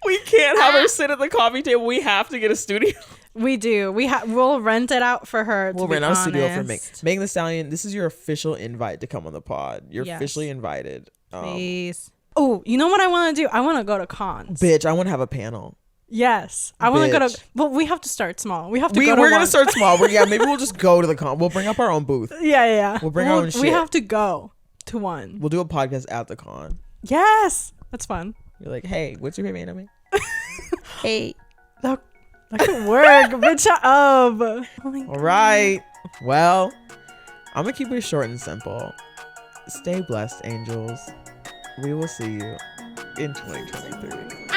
We can't have her sit at the coffee table. We have to get a studio. We do. We'll rent it out for her. We'll rent out a studio for Megan Thee Stallion. This is your official invite to come on the pod. You're officially invited. Please. Oh, you know what I want to do? I want to go to cons. Bitch, I want to have a panel. Yes, I want to go to. But we have to start small. We're gonna start small. Maybe we'll just go to the con. We'll bring up our own booth. Yeah. We'll bring our own shit. We have to go to one. We'll do a podcast at the con. Yes, that's fun. You're like, hey, what's your favorite anime? Hey, that could work. Bitch, shut up. Oh all right. Well, I'm gonna keep it short and simple. Stay blessed, angels. We will see you in 2023.